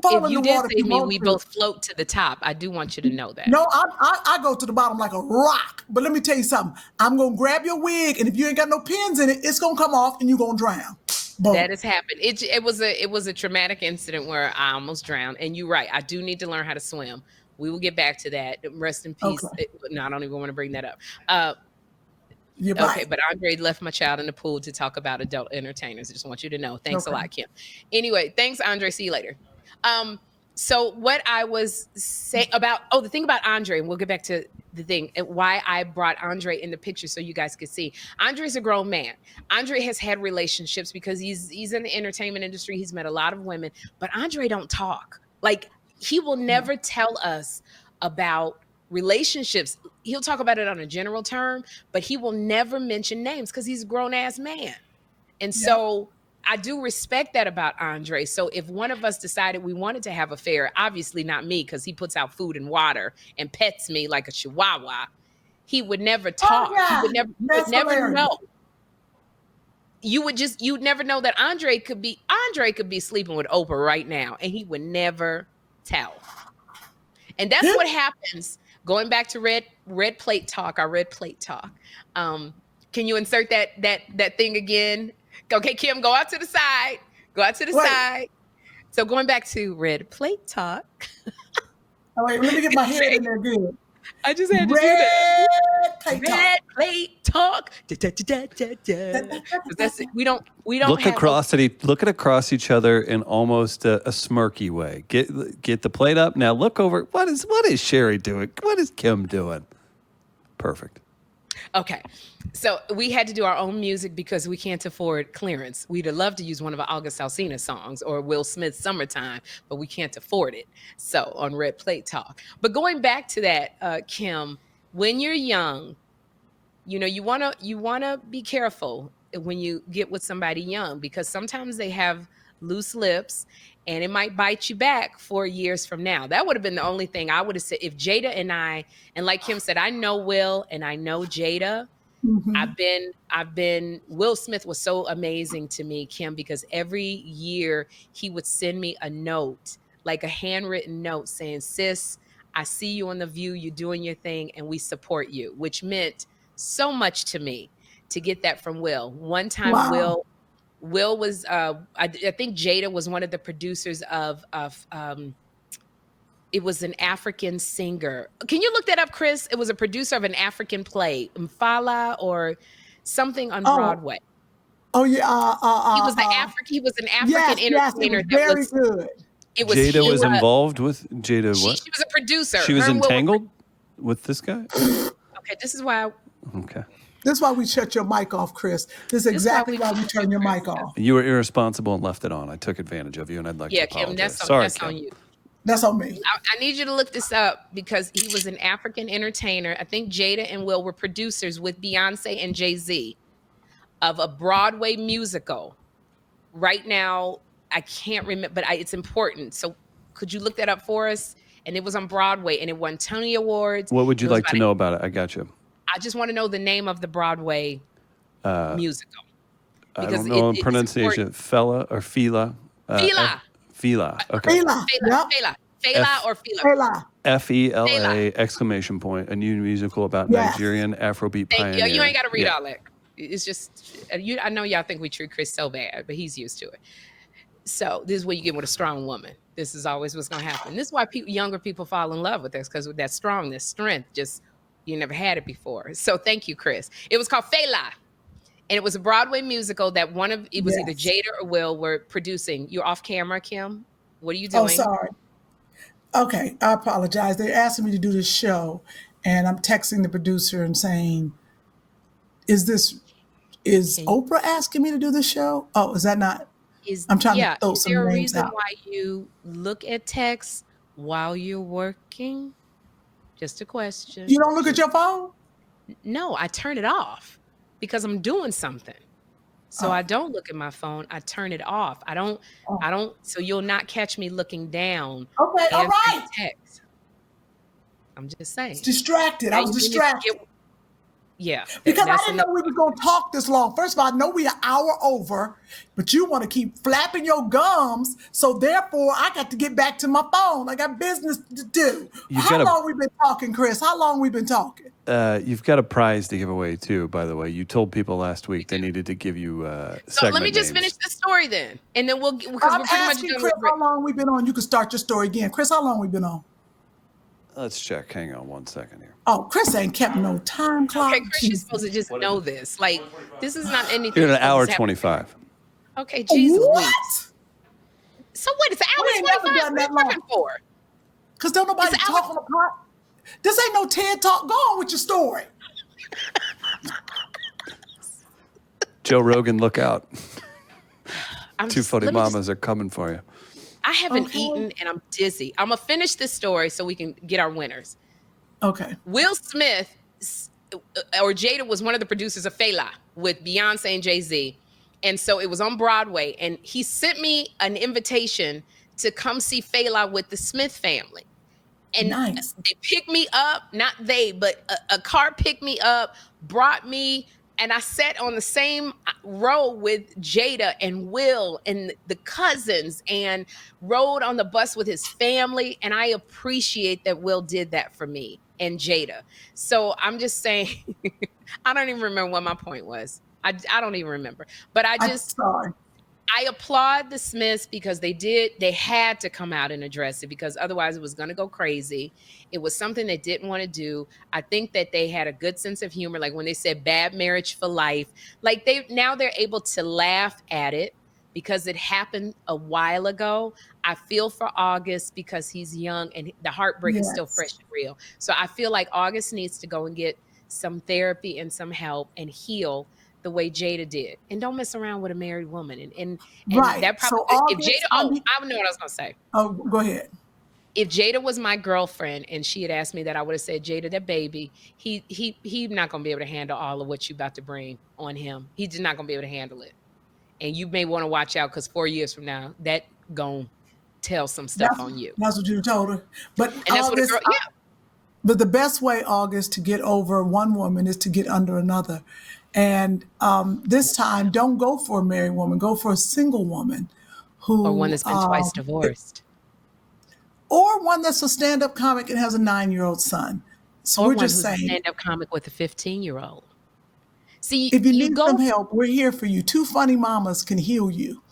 If you did save me, we both float to the top. I do want you to know that. No, I go to the bottom like a rock. But let me tell you something. I'm going to grab your wig, and if you ain't got no pins in it, it's going to come off, and you're going to drown. Boom. That has happened. It was a traumatic incident where I almost drowned. And you're right. I do need to learn how to swim. We will get back to that. Rest in peace. Okay. No, I don't even want to bring that up. You're Okay, right. but Andre left my child in the pool to talk about adult entertainers. I just want you to know. Thanks a Okay. lot, Kym. Anyway, thanks, Andre. See you later. So what I was saying about the thing about Andre, and we'll get back to the thing and why I brought Andre in the picture so you guys could see. Andre's a grown man. Andre has had relationships because he's in the entertainment industry. He's met a lot of women, but Andre don't talk. Like, he will never tell us about relationships. He'll talk about it on a general term, but he will never mention names because he's a grown ass man. And so I do respect that about Andre. So if one of us decided we wanted to have an affair, obviously not me, because he puts out food and water and pets me like a chihuahua, he would never talk. He would never know. You'd never know that Andre could be sleeping with Oprah right now, and he would never tell. And that's what happens. Going back to red plate talk, our red plate talk. Can you insert that thing again? Okay, Kym, go out to the side. Go out to the side. So going back to red plate talk. Oh, wait, let me get my head in there good. I just had to do that. Red plate talk. That's it. We don't look across each other in almost a smirky way. Get the plate up. Now look over. What is Sherri doing? What is Kym doing? Perfect. Okay. So we had to do our own music because we can't afford clearance. We'd have loved to use one of our August Alsina songs or Will Smith's Summertime, but we can't afford it. So on Red Plate Talk. But going back to that, Kym, when you're young, you wanna be careful when you get with somebody young, because sometimes they have loose lips and it might bite you back 4 years from now. That would have been the only thing I would have said if Jada and like Kym said, I know Will and I know Jada. Mm-hmm. I've been Will Smith was so amazing to me, Kym, because every year he would send me a note, like a handwritten note saying, sis, I see you on The View, you're doing your thing and we support you, which meant so much to me to get that from Will. One time, Wow. Will was I think Jada was one of the producers of it was an African singer. Can you look that up, Chris? It was a producer of an African play, Mfala or something on Broadway. Oh yeah. He was an African entertainer. Yes, it was very good. Jada was involved with Jada. What? She was a producer. She was entangled with this guy. Okay, this is why. Okay. This is why we shut your mic off, Chris. This is exactly why we turn your mic off. You were irresponsible and left it on. I took advantage of you, and I'd like to apologize. Kym, that's on you. That's on me. I need you to look this up because he was an African entertainer. I think Jada and Will were producers with Beyonce and Jay-Z of a Broadway musical. Right now, I can't remember, but it's important. So could you look that up for us? And it was on Broadway, and it won Tony Awards. What would you like to know about it? I got you. I just want to know the name of the Broadway musical. I don't know pronunciation. Fela or Fila? Fila. Fila. Okay. Fela or Fila. Fela! Exclamation point. A new musical about Nigerian Afrobeat pioneer. You ain't got to read all that. It's just, I know y'all think we treat Chris so bad, but he's used to it. So this is what you get with a strong woman. This is always what's going to happen. This is why younger people fall in love with us, because with that strongness, strength, just you never had it before. So thank you, Chris. It was called Fela. And it was a Broadway musical that it was either Jada or Will were producing. You're off camera, Kym. What are you doing? Oh, sorry. Okay, I apologize. They're asking me to do this show, and I'm texting the producer and saying, is Oprah asking me to do this show? Oh, is that not? I'm trying to throw some names out. Is there a reason why you look at texts while you're working? Just a question. You don't look at your phone? No, I turn it off because I'm doing something. So I don't look at my phone. I turn it off. I don't, so you'll not catch me looking down. Okay, all right. Text. I'm just saying. It's distracted. I was distracted. Yeah. Because I didn't know we were going to talk this long. First of all, I know we're an hour over, but you want to keep flapping your gums. So therefore, I got to get back to my phone. I got business to do. How long we been talking, Chris? How long we been talking? You've got a prize to give away, too, by the way. You told people last week they needed to give you So let me just finish the story then. And then because I'm asking Chris how long we been on. You can start your story again. Chris, how long we been on? Let's check. Hang on 1 second here. Oh, Chris ain't kept no time clock. Okay, Chris, you're supposed to just know this. Like, this is not anything. You're at an hour supposed to happen. 25. Okay, Jesus. What? So what? It's an We hour ain't never 25. done What that are you looking long. for? Because don't nobody It's talk on the pod. This ain't no TED Talk. Go on with your story. Joe Rogan, look out. I'm Two just- funny let me just- mamas are coming for you. I haven't Okay. eaten and I'm dizzy. I'm going to finish this story so we can get our winners. Okay. Will Smith or Jada was one of the producers of Fela with Beyonce and Jay-Z. And so it was on Broadway. And he sent me an invitation to come see Fela with the Smith family. And Nice. they picked me up, not they, but a car picked me up, brought me, and I sat on the same row with Jada and Will and the cousins and rode on the bus with his family. And I appreciate that Will did that for me and Jada. So I'm just saying, I don't even remember what my point was. I don't even remember. But I'm sorry. I applaud the Smiths because they had to come out and address it because otherwise it was going to go crazy. It was something they didn't want to do. I think that they had a good sense of humor. Like when they said bad marriage for life, like they're able to laugh at it because it happened a while ago. I feel for August because he's young and the heartbreak is still fresh and real. So I feel like August needs to go and get some therapy and some help and heal the way Jada did, and don't mess around with a married woman. And Right. that probably, So if August, Jada, I know what I was gonna say. Oh, go ahead. If Jada was my girlfriend and she had asked me that, I would have said, Jada, that baby, he's not gonna be able to handle all of what you about to bring on him. He's just not gonna be able to handle it. And you may want to watch out because 4 years from now, that gonna tell some stuff on you. That's what you told her. But And that's what a girl, yeah. But the best way, August, to get over one woman is to get under another. And this time, don't go for a married woman. Go for a single woman who, Or one that's been twice divorced. or one that's a stand-up comic and has a 9-year-old son. So Or we're one just who's a saying, stand-up comic with a 15-year-old. See, if you need some help, we're here for you. Two funny mamas can heal you.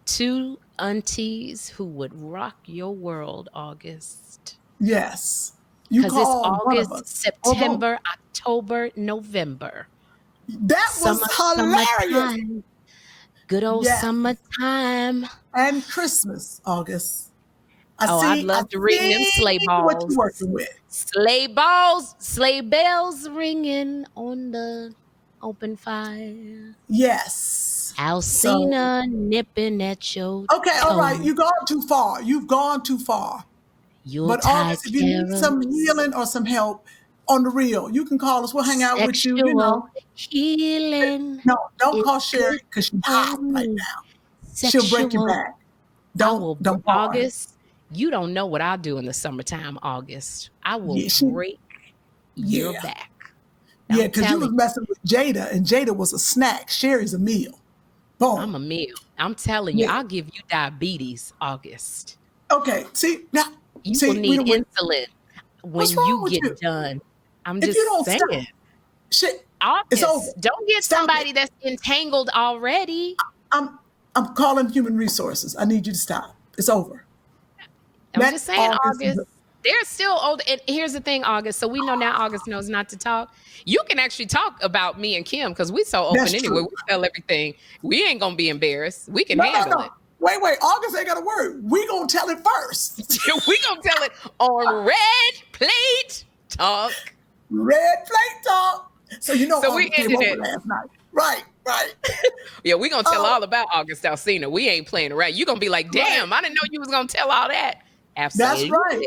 Two aunties who would rock your world, August. Yes. You Because it's call one of August, us. September, October, November. That was hilarious. Summertime. Good old Yes. summertime. And Christmas, August. I'd love to ring them sleigh balls. What you working with? Sleigh bells ringing on the open fire. Yes. Alsina nipping at your Okay, all right. toe. You've gone too far. You've gone too far. But August, if you need some healing or some help on the real, you can call us. We'll hang out with you. You know. Healing. No, don't call Sherri because she's hot right now. She'll break your back. Don't call her. August, you don't know what I'll do in the summertime, August. I will break your back. Yeah, because you was messing with Jada, and Jada was a snack. Sherri's a meal. Boom. I'm a meal. I'm telling you, I'll give you diabetes, August. Okay, see now. You will need insulin when you get done. I'm just saying. Shit, August, it's over. Don't get somebody that's entangled already. I'm calling human resources. I need you to stop. It's over. I'm just saying, August. They're still old. And here's the thing, August. So we know now August knows not to talk. You can actually talk about me and Kym because we're so open anyway. We tell everything. We ain't going to be embarrassed. We can handle it. Wait, August ain't got a word. We gonna tell it first. We gonna tell it on Red Plate Talk. Red Plate Talk. So you know, so we ended it last night. Right. Yeah, we gonna tell all about August Alsina. We ain't playing around. You gonna be like, damn, I didn't know you was gonna tell all that. Absolutely. That's right.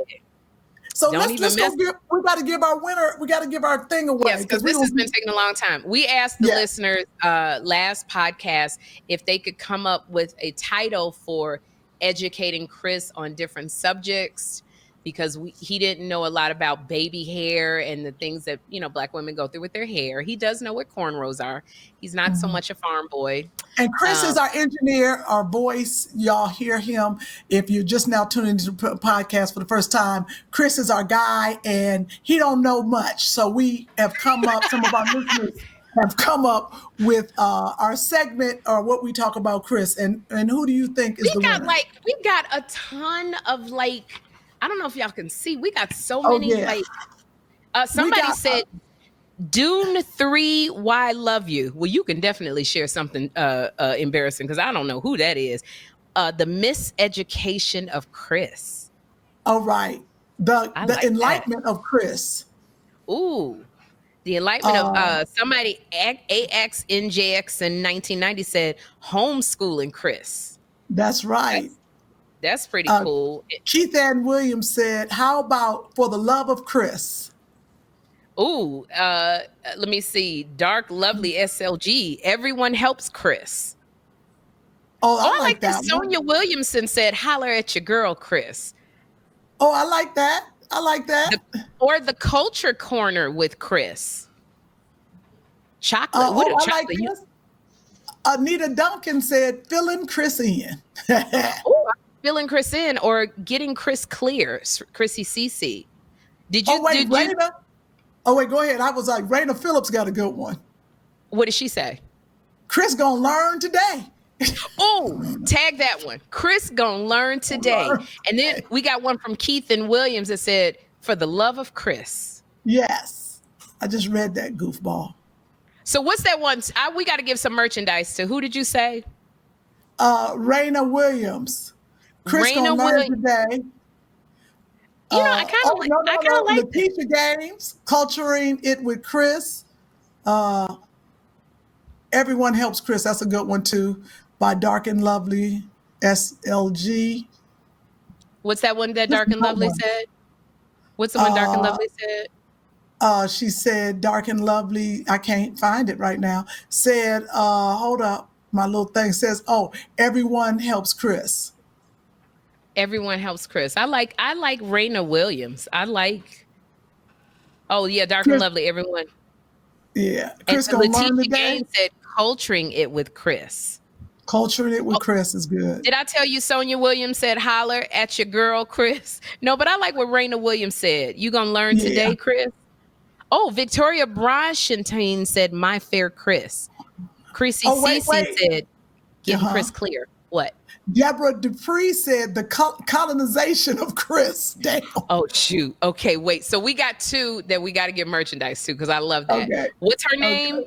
So let's go we got to give our winner. We got to give our thing away. Yes, because this has been taking a long time. We asked the listeners last podcast if they could come up with a title for educating Chris on different subjects because he didn't know a lot about baby hair and the things that, Black women go through with their hair. He does know what cornrows are. He's not so much a farm boy. And Chris is our engineer, our voice. Y'all hear him. If you're just now tuning into the podcast for the first time, Chris is our guy and he don't know much. So we have come up, some of our listeners have come up with our segment or what we talk about Chris. And who do you think is the winner? We've got a ton of I don't know if y'all can see. We got so Oh many. yeah. Like somebody got, said, Dune 3, Why Love You. Well, you can definitely share something embarrassing because I don't know who that is. The Miseducation of Chris. All right. I The like that. enlightenment of Chris. Ooh. The enlightenment of somebody AXNJX in 1990 said homeschooling Chris. That's right. That's pretty cool. Keith Ann Williams said, how about For the Love of Chris? Ooh, let me see. Dark Lovely SLG. Everyone helps Chris. Oh, I like that. that. Sonia Williamson said, holler at your girl, Chris. Oh, I like that. I like that. Or the Culture Corner with Chris. Chocolate. What I chocolate? like this. Anita Duncan said, filling Chris in. Filling Chris in or getting Chris clear, Chrissy CC. Did you? Raina? Oh, wait, go ahead. I was like, Raina Phillips got a good one. What did she say? Chris gonna learn today. Oh, tag that one. Chris gonna learn today. And then we got one from Keith and Williams that said, for the love of Chris. Yes. I just read that goofball. So what's that one? We got to give some merchandise to. Who did you say? Raina Williams. Chris Raina gonna learn today. You know, I kind of like Letitia Games, Culturing It with Chris. Everyone Helps Chris. That's a good one too. By Dark and Lovely SLG. What's that one that Dark and Lovely said? What's the one Dark and Lovely said? She said, Dark and Lovely, I can't find it right now, said, hold up, my little thing says, everyone helps Chris. Everyone helps Chris. I like Raina Williams. Dark and Lovely, everyone. Yeah. Chris and gonna learn today. Gaines said Culturing It with Chris. Culturing It with Chris is good. Did I tell you Sonia Williams said holler at your girl, Chris? No, but I like what Raina Williams said. You gonna learn today, Chris? Oh, Victoria Brashantine said my fair Chris. Chrissy CC said getting Chris clear. What? Deborah Dupree said the colonization of Chris. Damn. Oh, shoot. Okay, wait. So we got two that we got to give merchandise to because I love that. Okay. What's her name?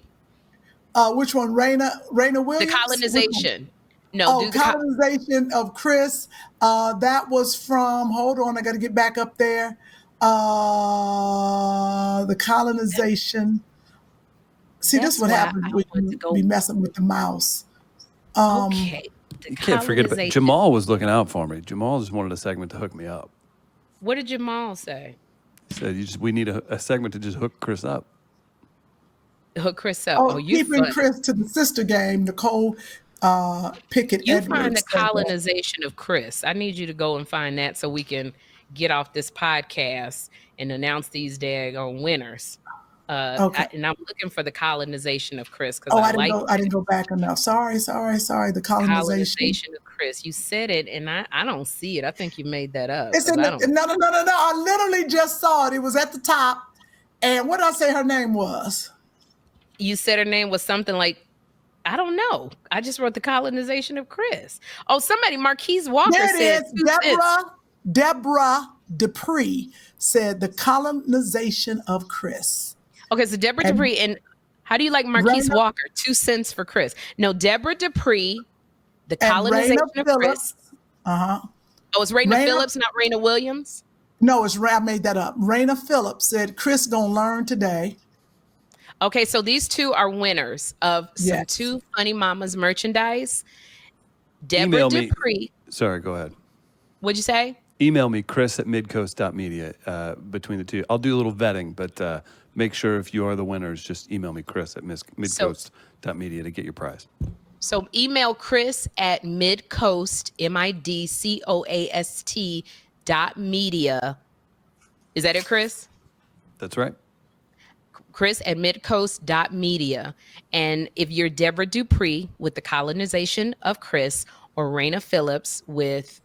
Which one? Raina Williams? The colonization. No, colonization of Chris. That was from, hold on, I got to get back up there. The colonization. See, this is what happens when you be messing with the mouse. Okay. You can't forget about Jamal was looking out for me. Jamal just wanted a segment to hook me up. What did Jamal say? He said, we need a segment to just hook Chris up. Hook Chris up. Keeping Chris to the sister game, Nicole Pickett You Edwards. Find the colonization of Chris. I need you to go and find that so we can get off this podcast and announce these daggone winners. Okay. And I'm looking for the colonization of Chris because I didn't go back enough. Sorry. The colonization of Chris. You said it, and I don't see it. I think you made that up. No. I literally just saw it. It was at the top. And what did I say her name was? You said her name was something like, I don't know. I just wrote the colonization of Chris. Oh, somebody, Marquise Walker said. Deborah Dupree said the colonization of Chris. Okay, so Deborah Dupree, and how do you like Marquise Walker? 2 cents for Chris. No, Deborah Dupree, the colonization of Chris. Oh, it's Raina Phillips, not Raina Williams? No, I made that up. Raina Phillips said Chris gonna learn today. Okay, so these two are winners of some Two Funny Mamas merchandise. Deborah Dupree. Sorry, go ahead. What'd you say? Email me, chris@midcoast.media, between the two. I'll do a little vetting, but make sure if you are the winners, just email me, chris@midcoast.media to get your prize. So email Chris at midcoast, midcoast.media. Is that it, Chris? That's right. Chris at midcoast.media. And if you're Deborah Dupree with the colonization of Chris, or Raina Phillips with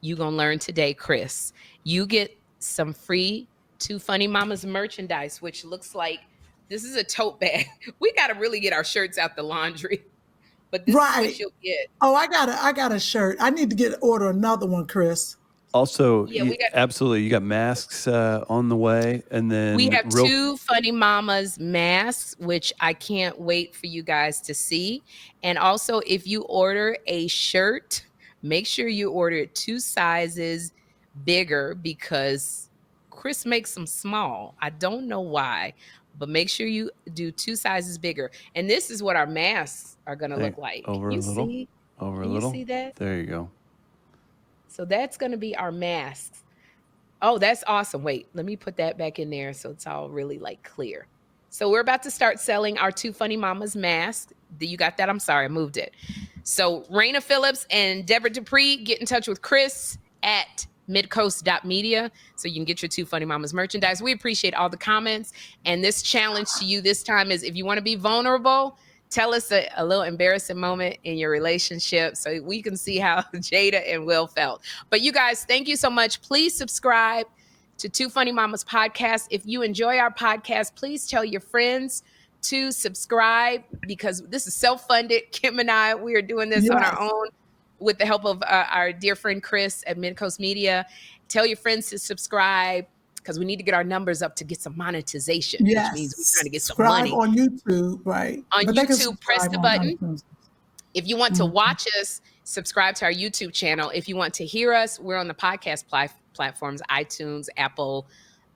You Gonna Learn Today, Chris, you get some free Two Funny Mamas merchandise, which looks like this is a tote bag. We got to really get our shirts out the laundry. But this is what you'll get. Oh, I got a shirt. I need to order another one, Chris. Also, Yeah, we got absolutely, you got masks on the way, and then we have two Funny Mamas masks, which I can't wait for you guys to see. And also, if you order a shirt, make sure you order it 2 sizes bigger because Chris makes them small. I don't know why, but make sure you do 2 sizes bigger. And this is what our masks are going to look like. Over Can a you little, see? over a Can little. you see that? There you go. So that's going to be our masks. Oh, that's awesome. Wait, let me put that back in there so it's all really like clear. So we're about to start selling our 2 Funny Mamas masks. You got that? I'm sorry, I moved it. So Raina Phillips and Deborah Dupree, get in touch with Chris at midcoast.media so you can get your 2 Funny Mamas merchandise. We appreciate all the comments. And this challenge to you this time is if you want to be vulnerable, tell us a little embarrassing moment in your relationship so we can see how Jada and Will felt. But you guys, thank you so much. Please subscribe to 2 Funny Mamas podcast. If you enjoy our podcast, please tell your friends to subscribe because this is self-funded. Kym and I, we are doing this on our own with the help of our dear friend Chris at Midcoast Media. Tell your friends to subscribe because we need to get our numbers up to get some monetization, which means we're trying to get some money. Subscribe on YouTube, right? On YouTube, press the button. If you want to watch us, subscribe to our YouTube channel. If you want to hear us, we're on the podcast platforms, iTunes, Apple,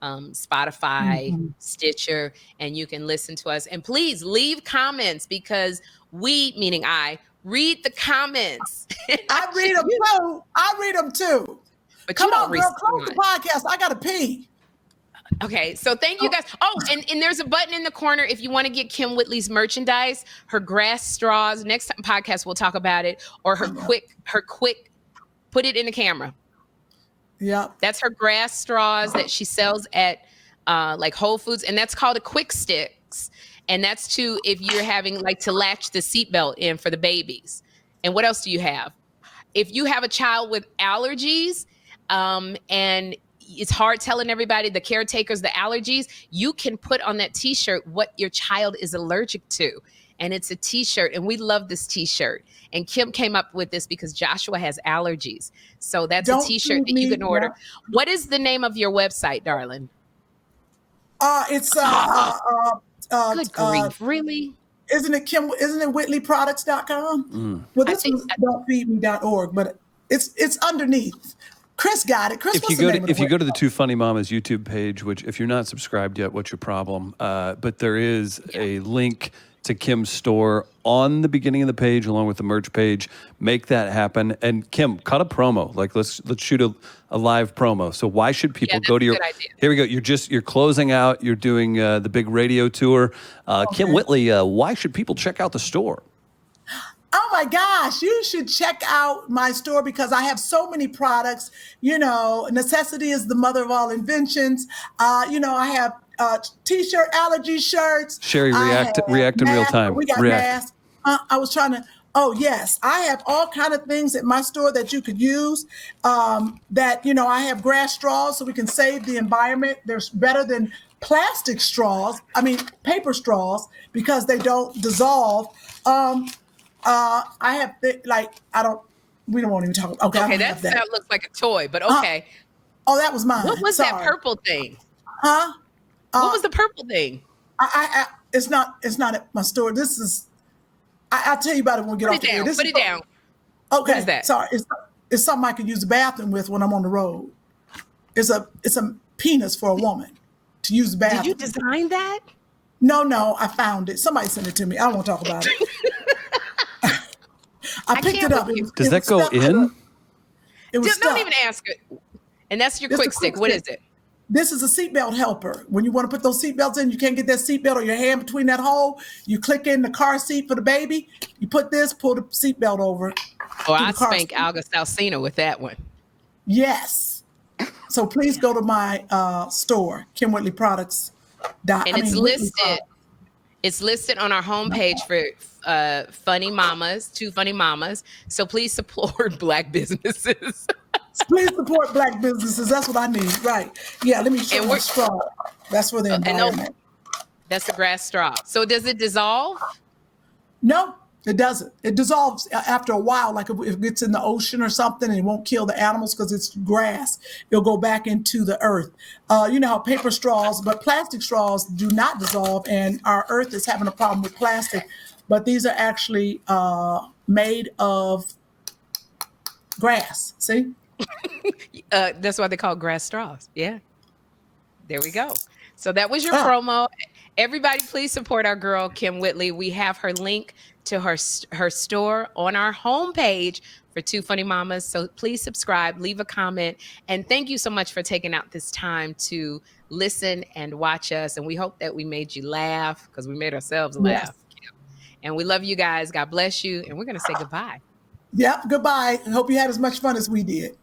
Spotify, Stitcher, and you can listen to us. And please leave comments because we, meaning I, read the comments. I read them too. I read them too. But come you on, don't girl, close the podcast. I gotta pee. Okay, so thank you guys. Oh, and there's a button in the corner if you want to get Kym Whitley's merchandise, her grass straws. Next time podcast we'll talk about it, or her quick. Put it in the camera. Yeah, that's her grass straws that she sells at like Whole Foods, and that's called a quick sticks. And that's to if you're having like to latch the seatbelt in for the babies. And what else do you have? If you have a child with allergies, and it's hard telling everybody, the caretakers, the allergies, you can put on that t-shirt what your child is allergic to. And it's a t-shirt, and we love this t-shirt. And Kym came up with this because Joshua has allergies. So that's a t-shirt that you can order. Yeah. What is the name of your website, darling? It's good grief, really? Isn't it WhittleyProducts.com? Well, this is don'tfeedme.org, but it's underneath. Chris got it. Chris, if you go to the 2 Funny Mamas YouTube page, which if you're not subscribed yet, what's your problem? But there is a link to Kym's store on the beginning of the page, along with the merch page. Make that happen. And Kym, cut a promo. Like let's shoot a live promo. So why should people go to your? Here we go. You're closing out. You're doing the big radio tour. Kym Whitley. Why should people check out the store? Oh my gosh, you should check out my store because I have so many products. You know, necessity is the mother of all inventions. I have t-shirt allergy shirts. Sherri, react in real time. We got masks. I was trying to. Oh yes, I have all kind of things at my store that you could use. I have grass straws so we can save the environment. They're better than plastic straws. I mean paper straws because they don't dissolve. I have we don't want to even talk. Okay, that looks like a toy, but okay. That was mine. What was that purple thing? Huh? What was the purple thing? It's not at my store. This is. I'll tell you about it when we get off the air. Put it down. Okay. What is that? Sorry, it's something I can use the bathroom with when I'm on the road. It's a penis for a woman to use the bathroom. Did you design that? No, I found it. Somebody sent it to me. I don't want to talk about it. I picked it up. Does that go in? It was Don't even ask it. And that's your quick stick. What is it? This is a seatbelt helper. When you want to put those seatbelts in, you can't get that seatbelt or your hand between that hole. You click in the car seat for the baby. You put this, pull the seatbelt over. Oh, I spank August Alsina with that one. Yes. So please go to my store, KymWhittleyProducts.com. And it's listed. It's listed on our homepage for Funny Mamas, 2 Funny Mamas. So please support Black businesses. Please support Black businesses. That's what I need. Right. Yeah, let me show you the straw. That's for the environment. That's a grass straw. So does it dissolve? No, It doesn't. It dissolves after a while. Like if it gets in the ocean or something, and it won't kill the animals because it's grass, it'll go back into the earth. You know how paper straws, but plastic straws do not dissolve, and our earth is having a problem with plastic. But these are actually made of grass. See? That's why they call grass straws. Yeah. There we go. So that was your promo. Everybody, please support our girl, Kym Whitley. We have her link to her store on our homepage for Two Funny Mamas. So please subscribe, leave a comment, and thank you so much for taking out this time to listen and watch us. And we hope that we made you laugh, because we made ourselves laugh. Yes. And we love you guys. God bless you. And we're going to say goodbye. Yep. Goodbye. I hope you had as much fun as we did.